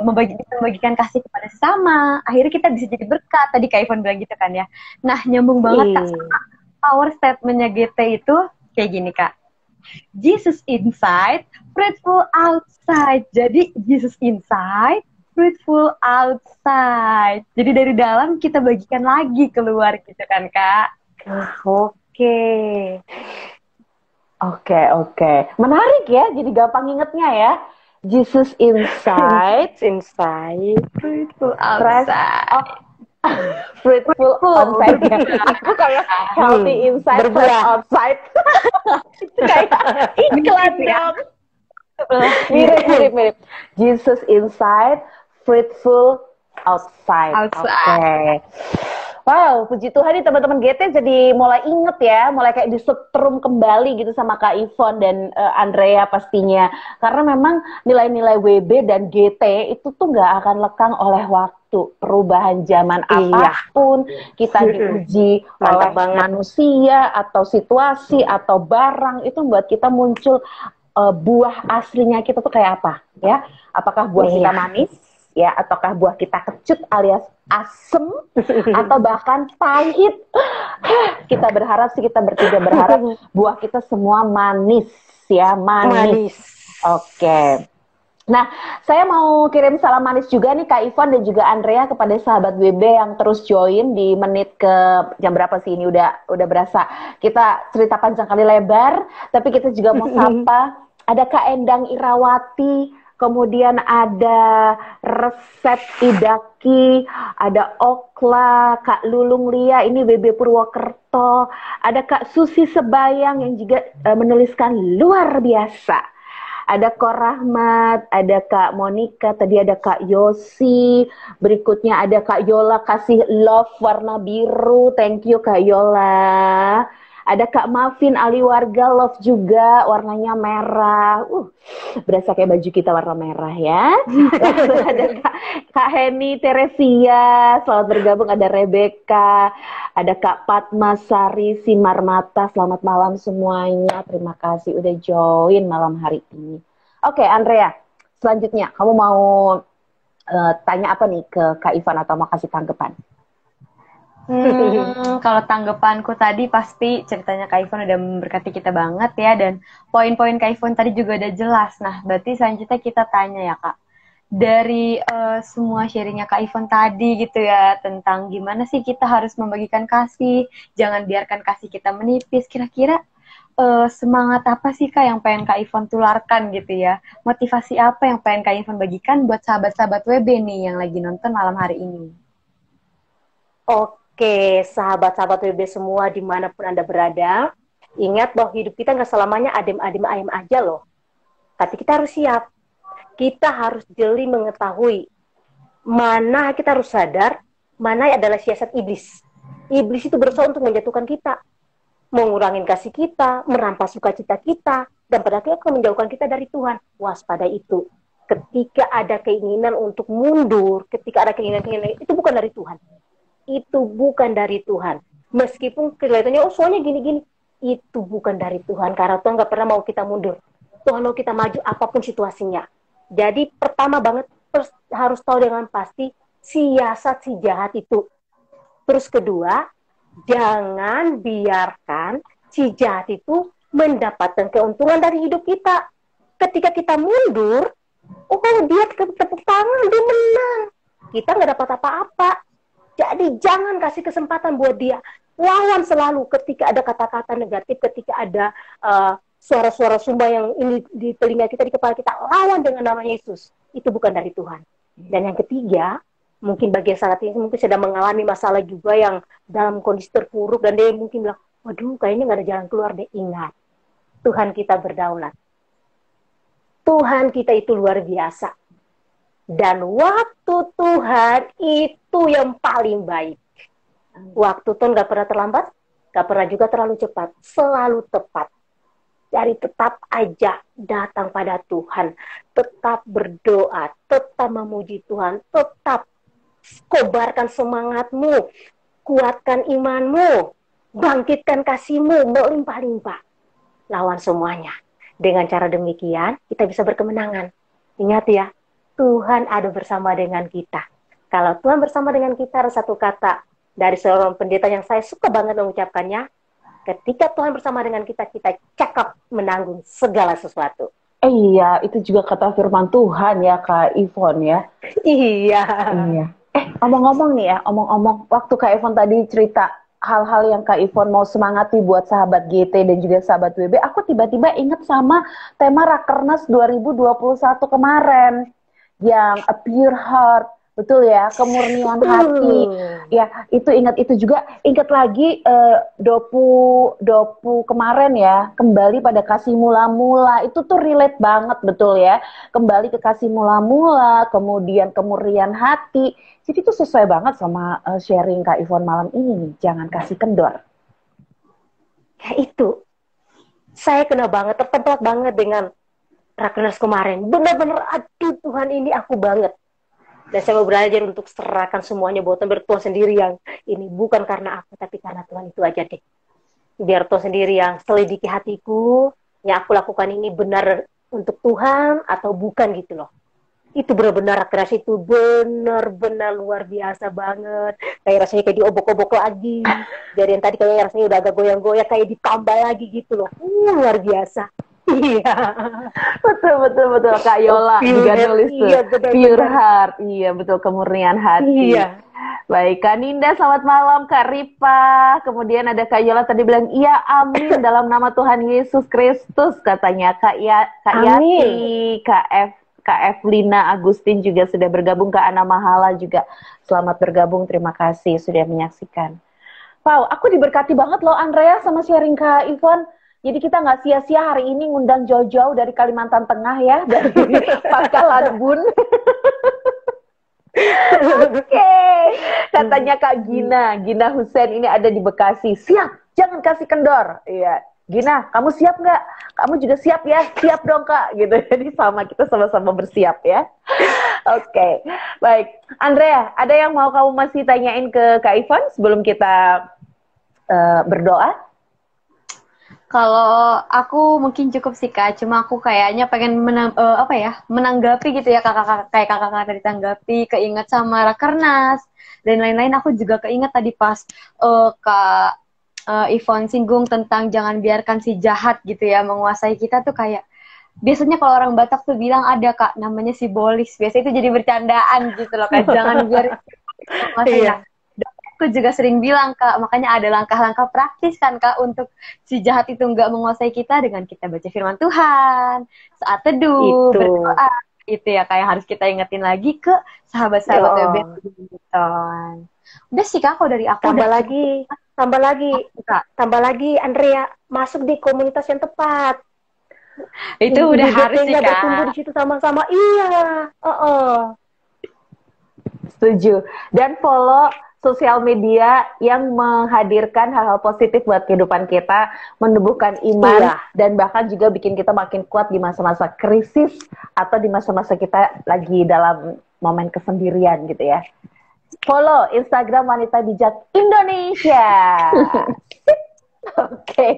membagikan kasih kepada sesama, akhirnya kita bisa jadi berkat, tadi Kak Ivan bilang gitu kan ya. Nah nyambung banget Kak, sama power statementnya GT itu kayak gini Kak. Jesus inside, fruitful outside. Jadi Jesus inside, fruitful outside. Jadi dari dalam kita bagikan lagi keluar gitu kan Kak. Oke. Oke. Menarik ya, jadi gampang ingetnya ya. Jesus inside, Fruitful outside. fruitful outside ya. Aku kayak healthy inside, fresh outside. Itu kayak iklan dong. Mirip. Jesus inside, fruitful outside. Oke. Wow, puji Tuhan nih teman-teman GT jadi mulai inget ya, mulai kayak disetrum kembali gitu sama Kak Ivon dan Andrea pastinya. Karena memang nilai-nilai WB dan GT itu tuh nggak akan lekang oleh waktu. Perubahan zaman apapun, kita diuji oleh manusia atau situasi atau barang, itu membuat kita muncul buah aslinya kita tuh kayak apa ya? Apakah buah kita manis? Ya, ataukah buah kita kecut alias asem atau bahkan pahit? Kita bertiga berharap buah kita semua manis ya, manis. Oke. Nah, saya mau kirim salam manis juga nih Kak Ivon dan juga Andrea kepada sahabat WB yang terus join di menit ke jam berapa sih ini udah berasa. Kita cerita panjang kali lebar, tapi kita juga mau sapa. Ada Kak Endang Irawati, kemudian ada Resep Idaki, ada Okla, Kak Lulung Lia, ini WB Purwokerto, ada Kak Susi Sebayang yang juga menuliskan luar biasa. Ada Kak Rahmat, ada Kak Monica, tadi ada Kak Yosi, berikutnya ada Kak Yola kasih love warna biru, thank you Kak Yola. Ada Kak Mavin Ali Warga love juga, warnanya merah. Berasa kayak baju kita warna merah ya. Lalu ada Kak Heni Teresia, selamat bergabung. Ada Rebecca, ada Kak Padma Sari Simarmata, selamat malam semuanya. Terima kasih udah join malam hari ini. Oke, Andrea, selanjutnya kamu mau tanya apa nih ke Kak Ivan atau mau kasih tanggapan? Kalau tanggapanku tadi pasti ceritanya Kak Ivon udah memberkati kita banget ya, dan poin-poin Kak Ivon tadi juga udah jelas. Nah, berarti selanjutnya kita tanya ya Kak, dari semua sharingnya Kak Ivon tadi gitu ya, tentang gimana sih kita harus membagikan kasih, jangan biarkan kasih kita menipis. Kira-kira semangat apa sih Kak yang pengen Kak Ivon tularkan gitu ya, motivasi apa yang pengen Kak Ivon bagikan buat sahabat-sahabat WB nih yang lagi nonton malam hari ini? Oke, sahabat-sahabat WB semua dimanapun Anda berada, ingat bahwa hidup kita nggak selamanya adem-adem ayem aja loh. Tapi kita harus siap. Kita harus jeli mengetahui mana kita harus sadar, mana adalah siasat iblis. Iblis itu berusaha untuk menjatuhkan kita, mengurangin kasih kita, merampas sukacita kita, dan pada akhirnya akan menjauhkan kita dari Tuhan. Waspada itu. Ketika ada keinginan untuk mundur, ketika ada keinginan-keinginan, itu bukan dari Tuhan. Itu bukan dari Tuhan. Meskipun kelihatannya, soalnya gini-gini, itu bukan dari Tuhan. Karena Tuhan nggak pernah mau kita mundur. Tuhan mau kita maju apapun situasinya. Jadi pertama banget, harus tahu dengan pasti siasat si jahat itu. Terus kedua, jangan biarkan si jahat itu mendapatkan keuntungan dari hidup kita. Ketika kita mundur, dia tepuk tangan, dia menang. Kita nggak dapat apa-apa. Jadi jangan kasih kesempatan buat dia. Lawan selalu ketika ada kata-kata negatif, ketika ada suara-suara sumba yang ini di telinga kita, di kepala kita, lawan dengan nama Yesus. Itu bukan dari Tuhan. Dan yang ketiga, mungkin bagi yang saat ini mungkin sedang mengalami masalah juga yang dalam kondisi terpuruk, dan dia mungkin bilang, waduh kayaknya nggak ada jalan keluar deh. Ingat, Tuhan kita berdaulat. Tuhan kita itu luar biasa. Dan waktu Tuhan itu yang paling baik. Waktu Tuhan gak pernah terlambat, gak pernah juga terlalu cepat, selalu tepat. Jadi tetap aja datang pada Tuhan, tetap berdoa, tetap memuji Tuhan, tetap kobarkan semangatmu, kuatkan imanmu, bangkitkan kasihmu, melimpah-limpah. Lawan semuanya. Dengan cara demikian, kita bisa berkemenangan. Ingat ya, Tuhan ada bersama dengan kita. Kalau Tuhan bersama dengan kita, ada satu kata dari seorang pendeta yang saya suka banget mengucapkannya, ketika Tuhan bersama dengan kita, kita cakap menanggung segala sesuatu. Iya, itu juga kata firman Tuhan ya Kak Ivon ya. Iya. Iya. Ngomong-ngomong nih ya, omong-omong, waktu Kak Ivon tadi cerita hal-hal yang Kak Ivon mau semangati buat sahabat GT dan juga sahabat WB, aku tiba-tiba inget sama tema Rakernas 2021 kemarin, yang A Pure Heart. Betul ya, kemurnian hati. Ya, itu ingat itu juga. Ingat lagi dopu kemarin ya, kembali pada kasih mula-mula. Itu tuh relate banget, betul ya. Kembali ke kasih mula-mula, kemudian kemurnian hati. Jadi itu sesuai banget sama sharing Kak Ivon malam ini nih. Jangan kasih kendor. Ya itu. Saya kena banget, tertempat banget dengan Rakernas kemarin. Benar-benar, aduh Tuhan ini aku banget. Dan saya mau belajar untuk serahkan semuanya buat Tuhan sendiri yang ini bukan karena aku, tapi karena Tuhan itu aja deh. Biar Tuhan sendiri yang selidiki hatiku, yang aku lakukan ini benar untuk Tuhan atau bukan gitu loh. Itu benar-benar keras, itu benar-benar luar biasa banget. Kayak rasanya kayak diobok-obok lagi. Dari yang tadi kayak rasanya udah agak goyang-goyang, kayak ditambah lagi gitu loh. Luar biasa. Iya. Betul Kak Yola juga nulis tuh. Iya, Pure Heart. Iya, betul, kemurnian hati. Iya. Baik, Kak Ninda, selamat malam. Kak Ripa, kemudian ada Kak Yola tadi bilang, iya amin dalam nama Tuhan Yesus Kristus, katanya. Kak Yati, Kak Lina Agustin juga sudah bergabung. Kak Ana Mahala juga selamat bergabung, terima kasih sudah menyaksikan. Wow, aku diberkati banget loh Andrea sama sharing Kak Ivon. Jadi kita nggak sia-sia hari ini ngundang jauh-jauh dari Kalimantan Tengah ya, dari Pangkalan Bun. Oke, katanya Kak Gina Hussein ini ada di Bekasi. Siap, jangan kasih kendor. Iya, Gina, kamu siap nggak? Kamu juga siap ya? Siap dong Kak. Gitu. Jadi kita sama-sama bersiap ya. Oke, baik. Andrea, ada yang mau kamu masih tanyain ke Kak Ivon sebelum kita berdoa? Kalau aku mungkin cukup sih Kak, cuma aku kayaknya pengen menanggapi gitu ya kayak kakak tadi tanggapi, keinget sama Rakernas dan lain-lain. Aku juga keinget tadi pas Kak Ivon singgung tentang jangan biarkan si jahat gitu ya menguasai kita tuh, kayak biasanya kalau orang Batak tuh bilang ada Kak namanya sibolis, biasanya itu jadi bercandaan gitu loh Kak, jangan biar menguasai. Nah, aku juga sering bilang Kak, makanya ada langkah-langkah praktis kan Kak untuk si jahat itu nggak menguasai kita, dengan kita baca firman Tuhan, saat teduh, berdoa, itu ya kayak harus kita ingetin lagi ke sahabat-sahabat WB. Udah sih Kak, kalau dari aku tambah lagi Andrea masuk di komunitas yang tepat. Itu udah harus sih Kak. Bertumbuh di situ sama-sama. Iya. Setuju. Dan follow sosial media yang menghadirkan hal-hal positif buat kehidupan kita, menumbuhkan iman, dan bahkan juga bikin kita makin kuat di masa-masa krisis atau di masa-masa kita lagi dalam momen kesendirian gitu ya. Follow Instagram Wanita Bijak Indonesia. Oke.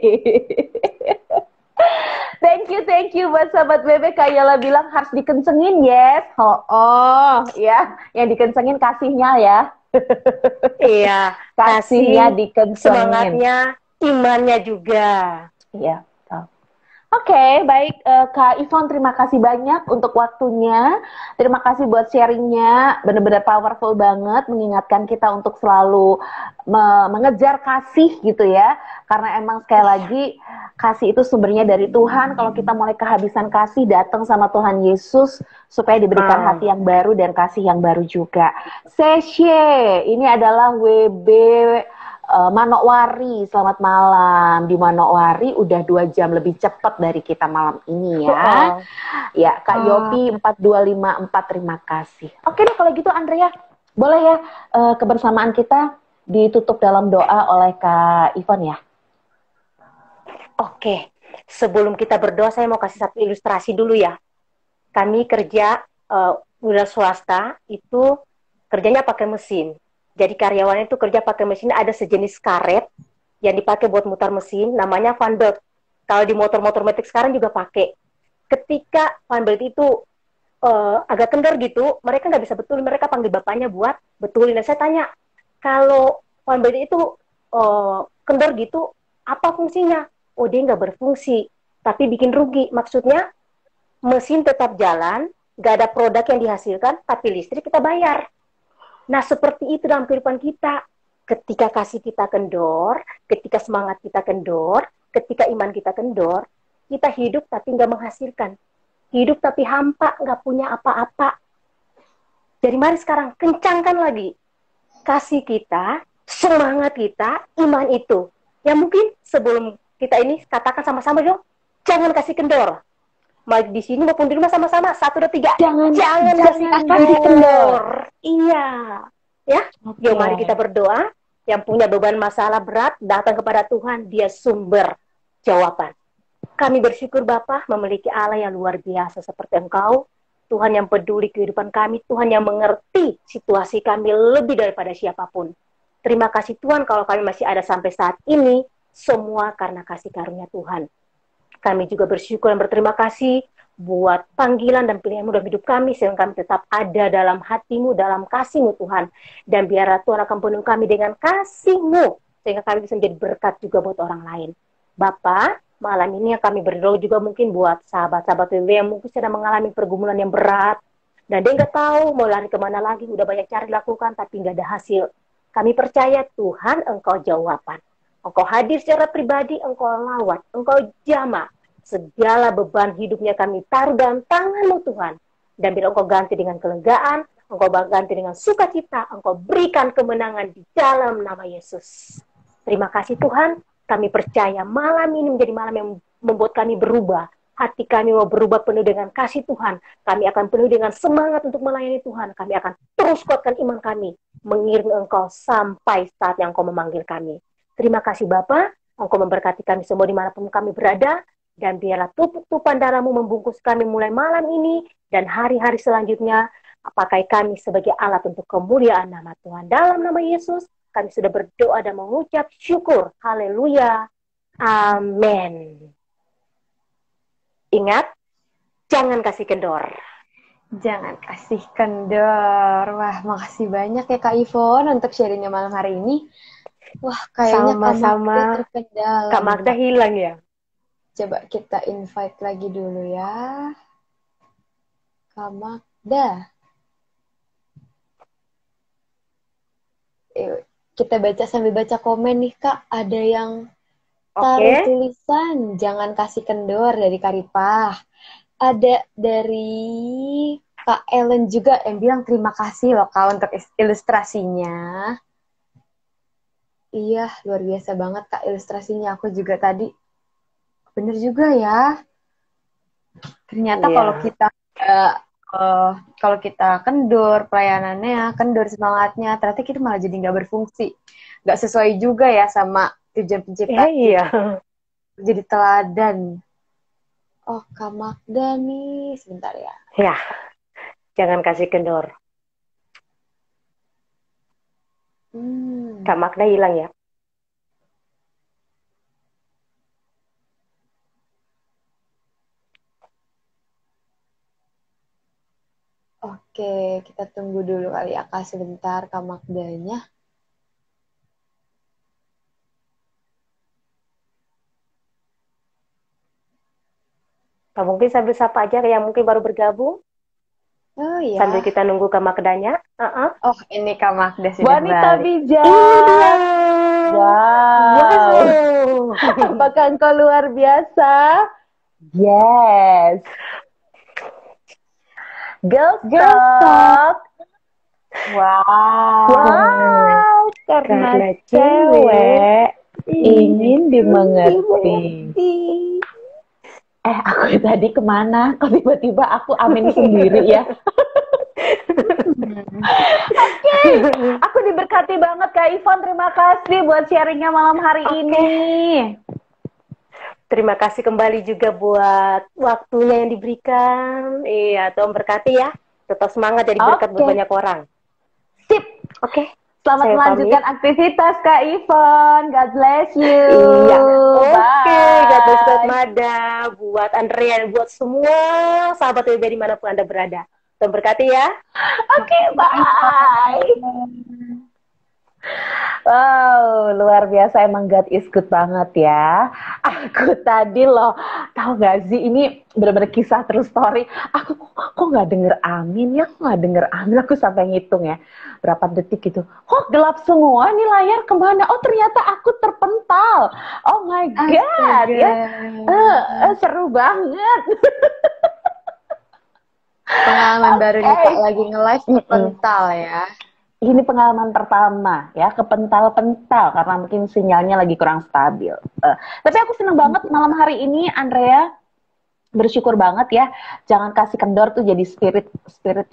Thank you buat sahabat bebek. Kak Yola bilang harus dikencengin, yes. Ya, yang dikencengin kasihnya ya. Iya, kasihnya dikencengin. Semangatnya, imannya juga. Iya. Oke, baik Kak Ivon, terima kasih banyak untuk waktunya. Terima kasih buat sharingnya, benar-benar powerful banget, mengingatkan kita untuk selalu mengejar kasih gitu ya. Karena emang sekali lagi kasih itu sumbernya dari Tuhan. Kalau kita mulai kehabisan kasih, datang sama Tuhan Yesus supaya diberikan hati yang baru dan kasih yang baru juga. Sesye, ini adalah WB Manokwari, selamat malam. Di Manokwari udah 2 jam lebih cepat dari kita malam ini ya. Ya, Kak Yopi 4254, terima kasih. Oke deh kalau gitu Andrea, boleh ya kebersamaan kita ditutup dalam doa oleh Kak Ivon ya. Oke. Sebelum kita berdoa, saya mau kasih satu ilustrasi dulu ya. Kami kerja udah swasta, itu kerjanya pakai mesin. Jadi karyawannya itu kerja pakai mesin, ada sejenis karet yang dipakai buat mutar mesin, namanya fan belt. Kalau di motor-motor metik sekarang juga pakai. Ketika fan belt itu agak kendor gitu, mereka nggak bisa betulin, mereka panggil bapaknya buat betulin. Dan saya tanya, kalau fan belt itu kendor gitu, apa fungsinya? Oh, dia nggak berfungsi, tapi bikin rugi. Maksudnya, mesin tetap jalan, nggak ada produk yang dihasilkan, tapi listrik kita bayar. Nah, seperti itu dalam kehidupan kita. Ketika kasih kita kendor, ketika semangat kita kendor, ketika iman kita kendor, kita hidup tapi nggak menghasilkan. Hidup tapi hampa, nggak punya apa-apa. Jadi mari sekarang kencangkan lagi kasih kita, semangat kita, iman itu. Ya mungkin sebelum kita ini katakan sama-sama dong, jangan kasih kendor. Baik di sini maupun di rumah sama-sama, 1, 2, 3. Jangan kasih kendor. Iya. Ya, yuk mari kita berdoa. Yang punya beban masalah berat, datang kepada Tuhan, dia sumber jawaban. Kami bersyukur Bapa memiliki Allah yang luar biasa seperti Engkau. Tuhan yang peduli kehidupan kami, Tuhan yang mengerti situasi kami lebih daripada siapapun. Terima kasih Tuhan kalau kami masih ada sampai saat ini, semua karena kasih karunia Tuhan. Kami juga bersyukur dan berterima kasih buat panggilan dan pilihan-Mu dalam hidup kami, sehingga kami tetap ada dalam hati-Mu, dalam kasih-Mu Tuhan. Dan biarlah Tuhan akan penuhi kami dengan kasih-Mu, sehingga kami bisa menjadi berkat juga buat orang lain. Bapa, malam ini yang kami berdoa juga mungkin buat sahabat-sahabat WW yang mungkin sedang mengalami pergumulan yang berat, dan dia nggak tahu mau lari kemana lagi, udah banyak cara dilakukan tapi nggak ada hasil. Kami percaya Tuhan Engkau jawaban. Engkau hadir secara pribadi, Engkau lawat, Engkau jamah. Segala beban hidupnya kami taruh dalam tangan-Mu Tuhan. Dan bila Engkau ganti dengan kelegaan, Engkau ganti dengan sukacita, Engkau berikan kemenangan di dalam nama Yesus. Terima kasih Tuhan. Kami percaya malam ini menjadi malam yang membuat kami berubah. Hati kami mau berubah penuh dengan kasih Tuhan. Kami akan penuh dengan semangat untuk melayani Tuhan. Kami akan terus kuatkan iman kami. Mengiring Engkau sampai saat yang Engkau memanggil kami. Terima kasih Bapa. Engkau memberkati kami semua dimanapun kami berada. Dan biarlah tupan darah-Mu membungkus kami mulai malam ini. Dan hari-hari selanjutnya. Pakai kami sebagai alat untuk kemuliaan nama Tuhan. Dalam nama Yesus. Kami sudah berdoa dan mengucap syukur. Haleluya. Amin. Ingat, jangan kasih kendor. Jangan kasih kendor. Wah, makasih banyak ya Kak Ivon untuk sharingnya malam hari ini. Wah, kayaknya sama-sama Kak Magda hilang ya. Coba kita invite lagi dulu ya. Kak Magda. Kita baca sambil baca komen nih Kak. Ada yang taruh tulisan jangan kasih kendor dari Karipah. Ada dari Kak Ellen juga yang bilang terima kasih loh Kak untuk ilustrasinya. Iya, luar biasa banget Kak ilustrasinya. Aku juga tadi bener juga ya. Ternyata kalau kita kendor pelayanannya, kendor semangatnya, ternyata kita malah jadi nggak berfungsi, nggak sesuai juga ya sama tujuan pencipta. Iya. Jadi teladan. Oh, Kak Magda nih, sebentar ya. Ya, jangan kasih kendor. Kak Magda hilang ya. Oke, kita tunggu dulu kali ya Kak sebentar Kak Magdanya. Kak mungkin sambil sapa aja yang mungkin baru bergabung. Oh iya. Sambil kita nunggu Kak Magdanya. Oh, ini Kak Magda sudah Wanita balik. bijak. Wow. Apakah engkau luar biasa? Yes. Girls Talk. Wow. Karena cewek ingin dimengerti. Aku tadi kemana? Kok tiba-tiba aku amin sendiri ya? Oke, aku diberkati banget Kak Ivon. Terima kasih buat sharingnya malam hari ini. Terima kasih kembali juga buat waktunya yang diberikan. Iya, Tuhan berkati ya. Tetap semangat jadi berkat buat banyak orang. Sip. Oke. Selamat Saya melanjutkan pamit. aktivitas Kak Ivon. God bless you. Iya. Oke, Bye. God bless God Mada. Buat Andrea, buat semua sahabat WB dimanapun Anda berada. Tuhan berkati ya. Oke, bye. Wow, luar biasa, emang God is good banget ya. Aku tadi loh, tahu gak sih, ini bener-bener kisah true story. Aku kok nggak denger amin ya, kok nggak denger amin. Aku sampai ngitung ya, berapa detik gitu. Kok gelap semua nih layar kemana? Oh ternyata aku terpental. Oh my God, ya. Seru banget. Pengalaman baru nih Kak, lagi nge-live terpental ya. Ini pengalaman pertama ya, kepental-pental karena mungkin sinyalnya lagi kurang stabil. Tapi aku seneng banget malam hari ini, Andrea. Bersyukur banget ya. Jangan kasih kendor tuh jadi spirit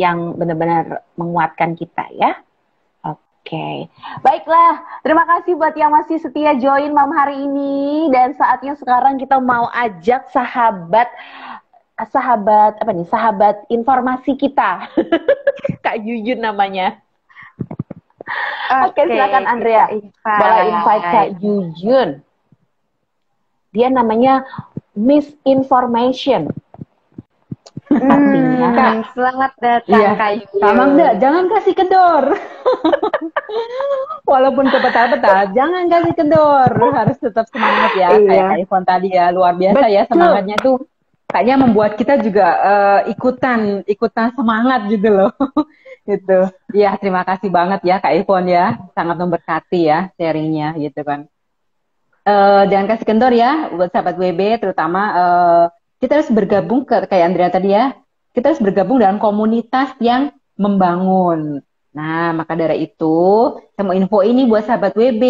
yang benar-benar menguatkan kita ya. Oke. Baiklah, terima kasih buat yang masih setia join malam hari ini, dan saatnya sekarang kita mau ajak sahabat apa nih? Sahabat informasi kita. Kak Yuyun namanya. Oke, silakan Andrea. Boleh invite Kak Yuyun. Dia namanya misinformation. Selamat datang Kak Yuyun. Sama enggak, jangan kasih kendor. Walaupun kepetal-petal, jangan kasih kendor. Harus tetap semangat ya. Kayak Kak Ivon tadi ya, luar biasa. Betul. Ya semangatnya tuh. Kayaknya membuat kita juga ikutan semangat gitu loh. Gitu. Ya, terima kasih banget ya Kak Ivon ya. Sangat memberkati ya sharingnya gitu kan. Jangan kasih kendor ya buat sahabat WB, terutama kita harus bergabung kayak Andrea tadi ya. Kita harus bergabung dalam komunitas yang membangun. Nah, maka dari itu saya mau info ini buat sahabat WB.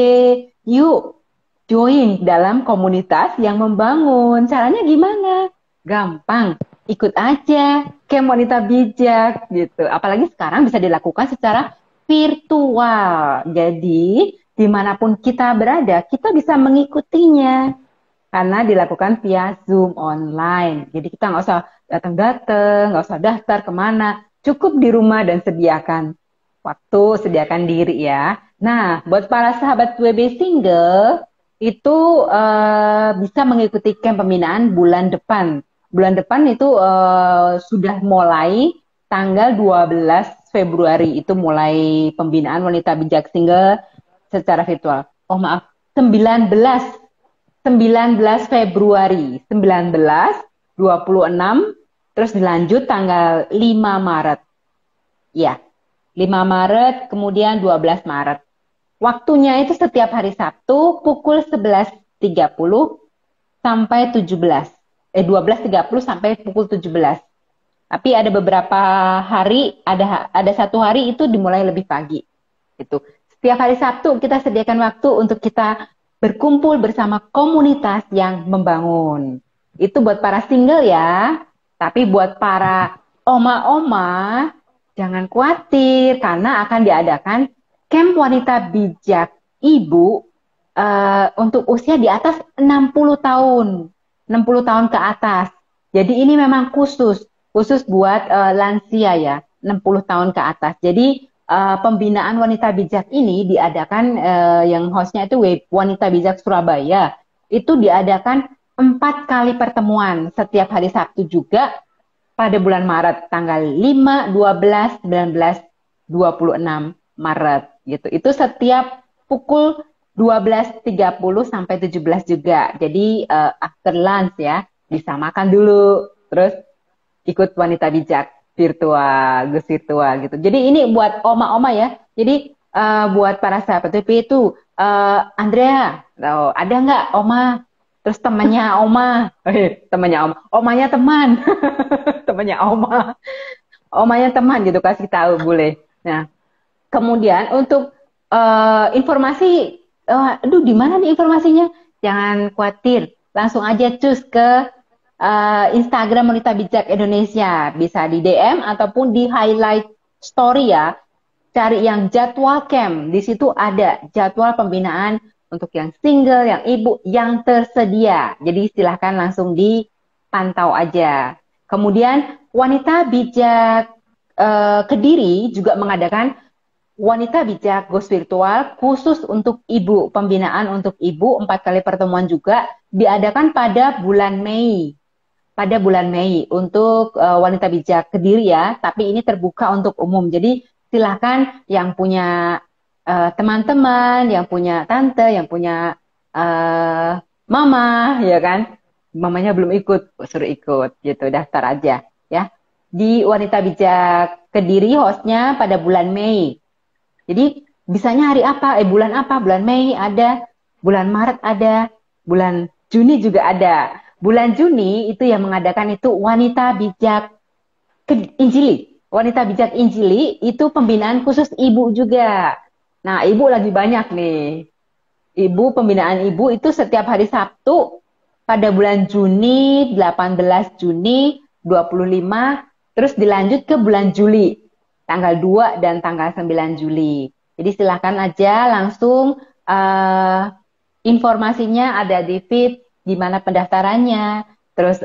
Yuk join dalam komunitas yang membangun. Caranya gimana? Gampang. Ikut aja Camp Wanita Bijak gitu. Apalagi sekarang bisa dilakukan secara virtual. Jadi dimanapun kita berada, kita bisa mengikutinya karena dilakukan via Zoom online. Jadi kita nggak usah datang-datang, nggak usah daftar kemana. Cukup di rumah dan sediakan waktu, sediakan diri ya. Nah, buat para sahabat WB single itu bisa mengikuti camp pembinaan bulan depan. Bulan depan itu sudah mulai tanggal 12 Februari itu mulai pembinaan wanita bijak single secara virtual. Oh maaf, 19 Februari, 19, 26, terus dilanjut tanggal 5 Maret. Ya, 5 Maret, kemudian 12 Maret. Waktunya itu setiap hari Sabtu pukul 11.30 sampai 17. 12.30 sampai pukul 17. Tapi ada beberapa hari, ada satu hari itu dimulai lebih pagi. Itu. Setiap hari Sabtu kita sediakan waktu untuk kita berkumpul bersama komunitas yang membangun. Itu buat para single ya. Tapi buat para oma-oma, jangan khawatir karena akan diadakan Camp Wanita Bijak Ibu untuk usia di atas 60 tahun. 60 tahun ke atas. Jadi ini memang khusus buat lansia ya, 60 tahun ke atas. Jadi pembinaan wanita bijak ini diadakan yang hostnya itu Wanita Bijak Surabaya. Itu diadakan 4 kali pertemuan setiap hari Sabtu juga pada bulan Maret tanggal 5, 12, 19, 26 Maret gitu. Itu setiap pukul 12.30 sampai 17 juga. Jadi after lunch ya, bisa makan dulu, terus ikut wanita bijak virtual gitu. Jadi ini buat oma-oma ya. Jadi buat para sahabat TP itu, Andrea, ada nggak oma? Terus temannya oma, omanya teman, temannya oma, omanya teman gitu, kasih tahu boleh. Nah, kemudian untuk informasi, aduh di mana nih informasinya? Jangan khawatir, langsung aja cus ke Instagram Wanita Bijak Indonesia, bisa di DM ataupun di highlight story ya. Cari yang jadwal camp, di situ ada jadwal pembinaan untuk yang single, yang ibu, yang tersedia. Jadi silahkan langsung dipantau aja. Kemudian Wanita Bijak Kediri juga mengadakan Wanita Bijak Ghost Virtual khusus untuk ibu, pembinaan untuk ibu, 4 kali pertemuan juga diadakan pada bulan Mei. Pada bulan Mei untuk Wanita Bijak Kediri ya, tapi ini terbuka untuk umum. Jadi silahkan yang punya teman-teman, yang punya tante, yang punya mama, ya kan? Mamanya belum ikut, suruh ikut gitu, daftar aja ya. Di Wanita Bijak Kediri hostnya pada bulan Mei. Jadi bisanya hari apa? Bulan apa? Bulan Mei ada, bulan Maret ada, bulan Juni juga ada. Bulan Juni itu yang mengadakan itu Wanita Bijak Injili. Wanita Bijak Injili itu pembinaan khusus ibu juga. Nah, ibu lagi banyak nih. Ibu, pembinaan ibu itu setiap hari Sabtu pada bulan Juni, 18 Juni, 25, terus dilanjut ke bulan Juli, tanggal 2 dan tanggal 9 Juli. Jadi silakan aja langsung informasinya ada di feed, gimana pendaftarannya, terus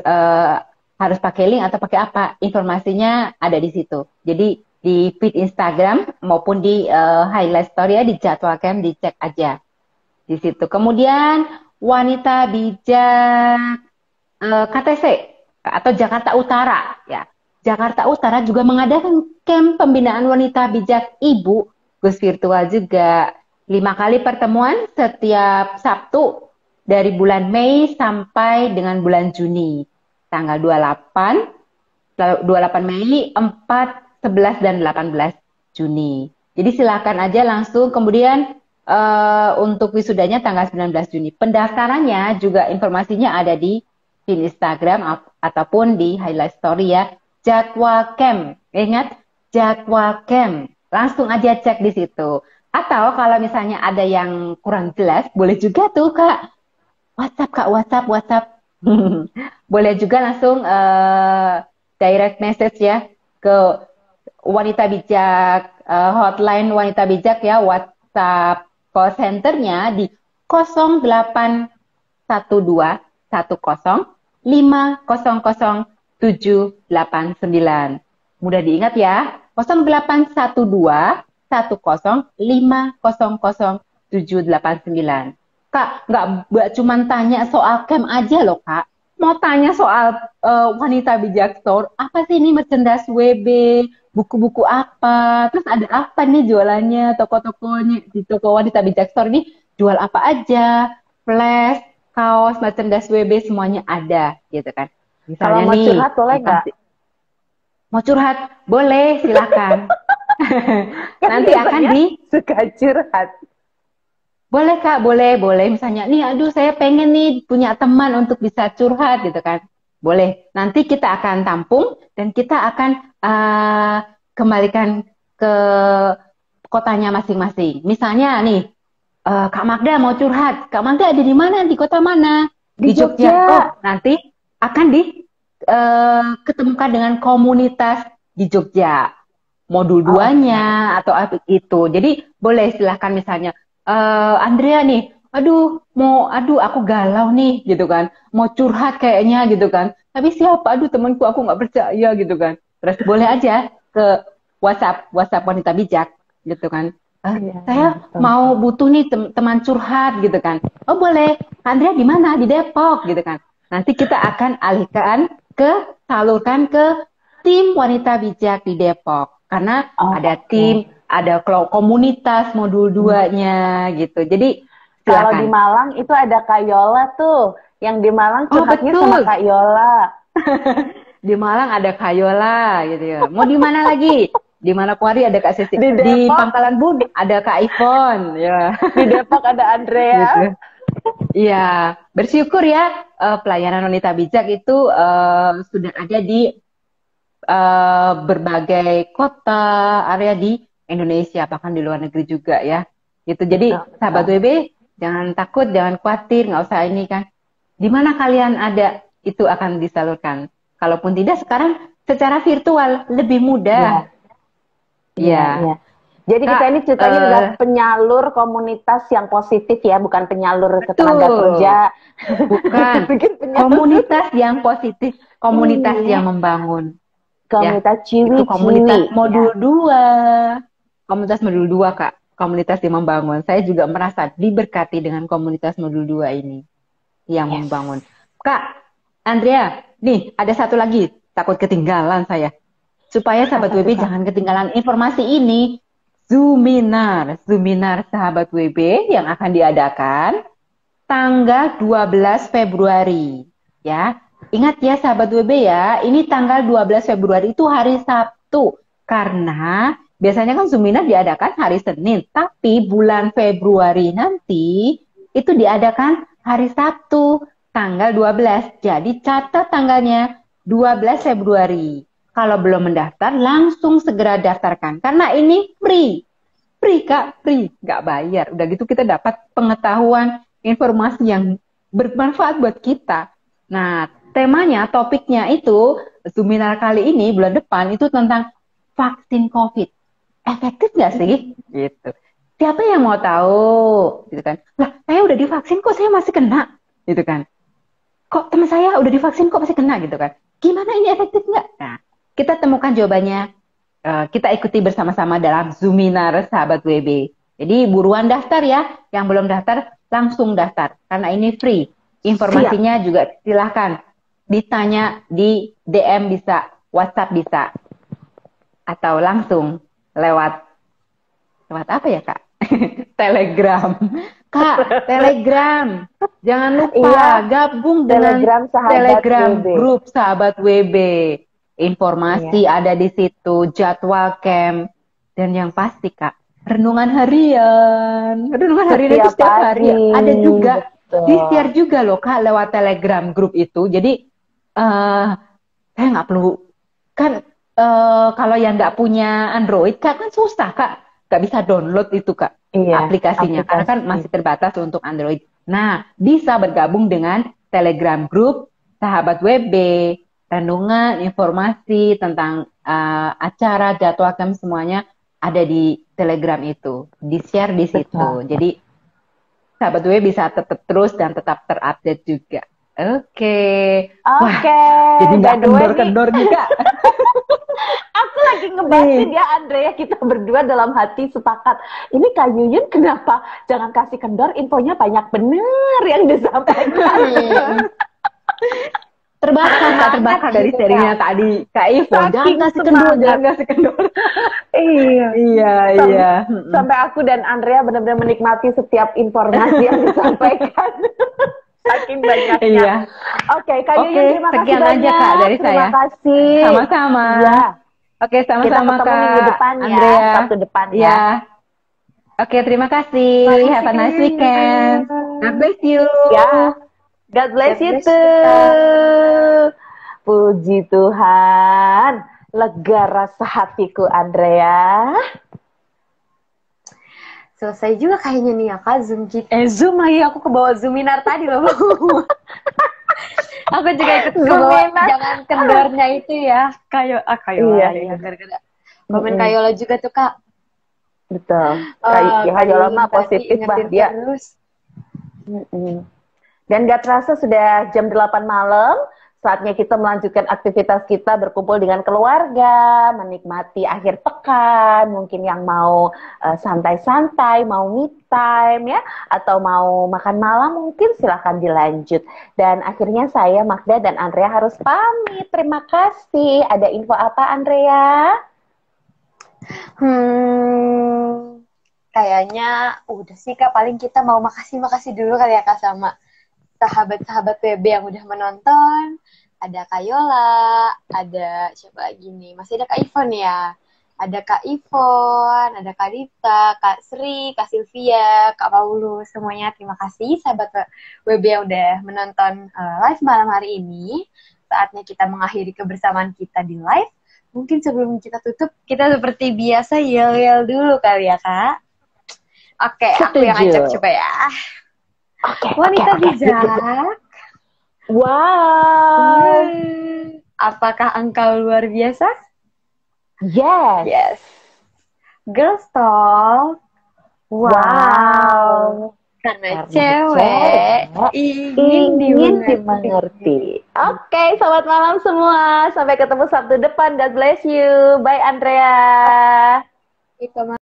harus pakai link atau pakai apa, informasinya ada di situ. Jadi di feed Instagram maupun di highlight story ya, di jadwal camp dicek aja di situ. Kemudian Wanita Bijak KTC atau Jakarta Utara ya. Jakarta Utara juga mengadakan camp pembinaan Wanita Bijak Ibu Ghost Virtual juga. 5 kali pertemuan setiap Sabtu dari bulan Mei sampai dengan bulan Juni. Tanggal 28 Mei, 4, 11 dan 18 Juni. Jadi silakan aja langsung. Kemudian untuk wisudanya tanggal 19 Juni. Pendaftarannya juga informasinya ada di Instagram ataupun di highlight story ya. Jadwal camp. Ingat, jadwal camp. Langsung aja cek di situ. Atau kalau misalnya ada yang kurang jelas, boleh juga tuh Kak. WhatsApp. Boleh juga langsung direct message ya ke Wanita Bijak, hotline Wanita Bijak ya, WhatsApp call centernya di 0812 10 500 789. Mudah diingat ya, 0812 10 500 789. Kak, nggak cuma tanya soal camp aja loh Kak. Mau tanya soal Wanita Bijak Store, apa sih ini merchandise WB, buku-buku apa, terus ada apa nih jualannya, toko-tokonya di toko Wanita Bijak Store ini jual apa aja, flash, kaos, merchandise WB semuanya ada gitu kan. Misalnya kalau mau nih, curhat boleh nggak? Mau curhat, boleh, silakan. Nanti akan suka curhat. Boleh Kak, boleh. Misalnya, nih aduh saya pengen nih punya teman untuk bisa curhat gitu kan. Boleh. Nanti kita akan tampung dan kita akan kembalikan ke kotanya masing-masing. Misalnya nih, Kak Magda mau curhat. Kak Magda ada di mana? Di kota mana? Di Jogja. Oh, nanti akan ketemukan dengan komunitas di Jogja. Modul 2-nya atau apa itu. Jadi boleh silahkan misalnya, Andrea nih, aduh aku galau nih gitu kan, mau curhat kayaknya gitu kan, tapi siapa, aduh temanku aku nggak percaya gitu kan, terus boleh aja ke WhatsApp Wanita Bijak gitu kan, saya mau butuh nih teman curhat gitu kan, oh boleh, Andrea di mana, di Depok gitu kan, nanti kita akan alihkan salurkan ke tim Wanita Bijak di Depok, karena ada tim, ada komunitas modul 2-nya gitu. Jadi silakan. Kalau di Malang itu ada Kak Yola tuh. Yang di Malang curhatnya sama Kak Yola. Di Malang ada Kak Yola gitu ya. Mau di mana lagi? Di Manokwari ada Kak Sisi. Di Pangkalan Bun ada Kak Ivon ya. Di Depok ada Andrea. Gitu. Iya, bersyukur ya pelayanan Wanita Bijak itu sudah ada di berbagai kota, area di Indonesia, bahkan di luar negeri juga ya. Gitu. Jadi sahabat WB, jangan takut, jangan khawatir, nggak usah ini kan. Di mana kalian ada, itu akan disalurkan. Kalaupun tidak, sekarang secara virtual lebih mudah. Iya. Jadi Kak, kita ini ceritanya adalah penyalur komunitas yang positif ya, bukan penyalur tenaga kerja. Bukan. Komunitas yang positif, komunitas yang membangun. Komunitas Itu ciwi-ciwi. komunitas modul 2. Komunitas modul 2, Kak. Komunitas yang membangun. Saya juga merasa diberkati dengan komunitas modul 2 ini yang membangun. Kak, Andrea, nih ada satu lagi. Takut ketinggalan saya. Supaya sahabat WB jangan ketinggalan informasi ini. Zoominar sahabat WB yang akan diadakan tanggal 12 Februari. Ya, ingat ya sahabat WB ya, ini tanggal 12 Februari itu hari Sabtu. Karena biasanya kan Zoominar diadakan hari Senin, tapi bulan Februari nanti itu diadakan hari Sabtu, tanggal 12. Jadi catat tanggalnya 12 Februari. Kalau belum mendaftar, langsung segera daftarkan. Karena ini free. Free, Kak. Free. Nggak bayar. Udah gitu kita dapat pengetahuan, informasi yang bermanfaat buat kita. Nah, temanya, topiknya itu, seminar kali ini, bulan depan, itu tentang vaksin COVID. Efektif nggak sih? Gitu. Siapa yang mau tahu? Gitu kan. Lah, saya udah divaksin kok saya masih kena. Gitu kan. Kok teman saya udah divaksin kok masih kena? Gitu kan. Gimana ini efektif nggak? Nah, kita temukan jawabannya, kita ikuti bersama-sama dalam Zoominar sahabat WB. Jadi buruan daftar ya, yang belum daftar langsung daftar, karena ini free. Informasinya juga silahkan ditanya di DM bisa, WhatsApp bisa, atau langsung lewat apa ya Kak? Telegram. Kak, Telegram. Jangan lupa gabung dengan Telegram grup sahabat WB. Informasi ada di situ, jadwal camp, dan yang pasti Kak, renungan harian. Renungan harian itu setiap hari. Ada juga, di-share juga loh Kak lewat Telegram grup itu. Jadi saya nggak perlu kan kalau yang nggak punya Android Kak kan susah Kak, nggak bisa download itu Kak aplikasinya karena kan masih terbatas untuk Android. Nah, bisa bergabung dengan Telegram grup sahabat WB. Renungan, informasi tentang acara, jadwal camp semuanya ada di Telegram itu, di-share di situ. Jadi sahabat gue bisa tetap terus dan tetap terupdate juga. Oke. Jadi nggak kendor-kendor nih Kak. Aku lagi ngebatin ya Andrea, kita berdua dalam hati sepakat. Ini Kak Yuyun kenapa jangan kasih kendor, infonya banyak bener yang disampaikan. Terbakar dari serinya tadi Kak Ivo, jangan kasih kendor. Iya. Sampai aku dan Andrea benar-benar menikmati setiap informasi yang disampaikan. Saking banyaknya. Iya. Oke, Kak Yuyun terima kasih sekian banyak. Aja, Kak, dari terima saya. kasih. Sama-sama. Ya. Oke, sama-sama Kita ketemu Kak. minggu depan ya, Andrea. Sabtu depan ya. Ya. Oke, terima kasih. Have a nice weekend. God bless you. Ya. God bless you too. Puji Tuhan. Lega rasa hatiku Andrea. Selesai juga kayaknya nih ya Kak Zoom kita. Zoom lagi, aku kebawa Zoominar tadi loh. Aku juga ikut kebawa jangan kendornya itu ya. Kayola. Iya. Komen Kayola juga tuh Kak. Betul. Kayola mah positif bah dia. Terus. Dan gak terasa sudah jam 8 malam, saatnya kita melanjutkan aktivitas kita berkumpul dengan keluarga, menikmati akhir pekan, mungkin yang mau santai-santai, mau me time ya, atau mau makan malam mungkin silahkan dilanjut. Dan akhirnya saya, Magda dan Andrea harus pamit. Terima kasih. Ada info apa Andrea? Kayaknya udah sih Kak, paling kita mau makasih dulu kali ya Kak sama sahabat-sahabat WB yang udah menonton. Ada Kayola, ada siapa lagi nih? Masih ada Kak Ivon ya. Ada Kak Ivon, ada Kak Dita, Kak Sri, Kak Sylvia, Kak Paulus, semuanya terima kasih sahabat WB yang udah menonton live malam hari ini. Saatnya kita mengakhiri kebersamaan kita di live. Mungkin sebelum kita tutup, kita seperti biasa yel-yel dulu kali ya Kak. Oke, aku yang ajak coba ya. Wanita bijak. Wow. Apakah engkau luar biasa? Yes. Girls Talk. Wow. Karena cewek ingin dimengerti. Oke, selamat malam semua. Sampai ketemu Sabtu depan. God bless you. Bye, Andrea. dimengerti.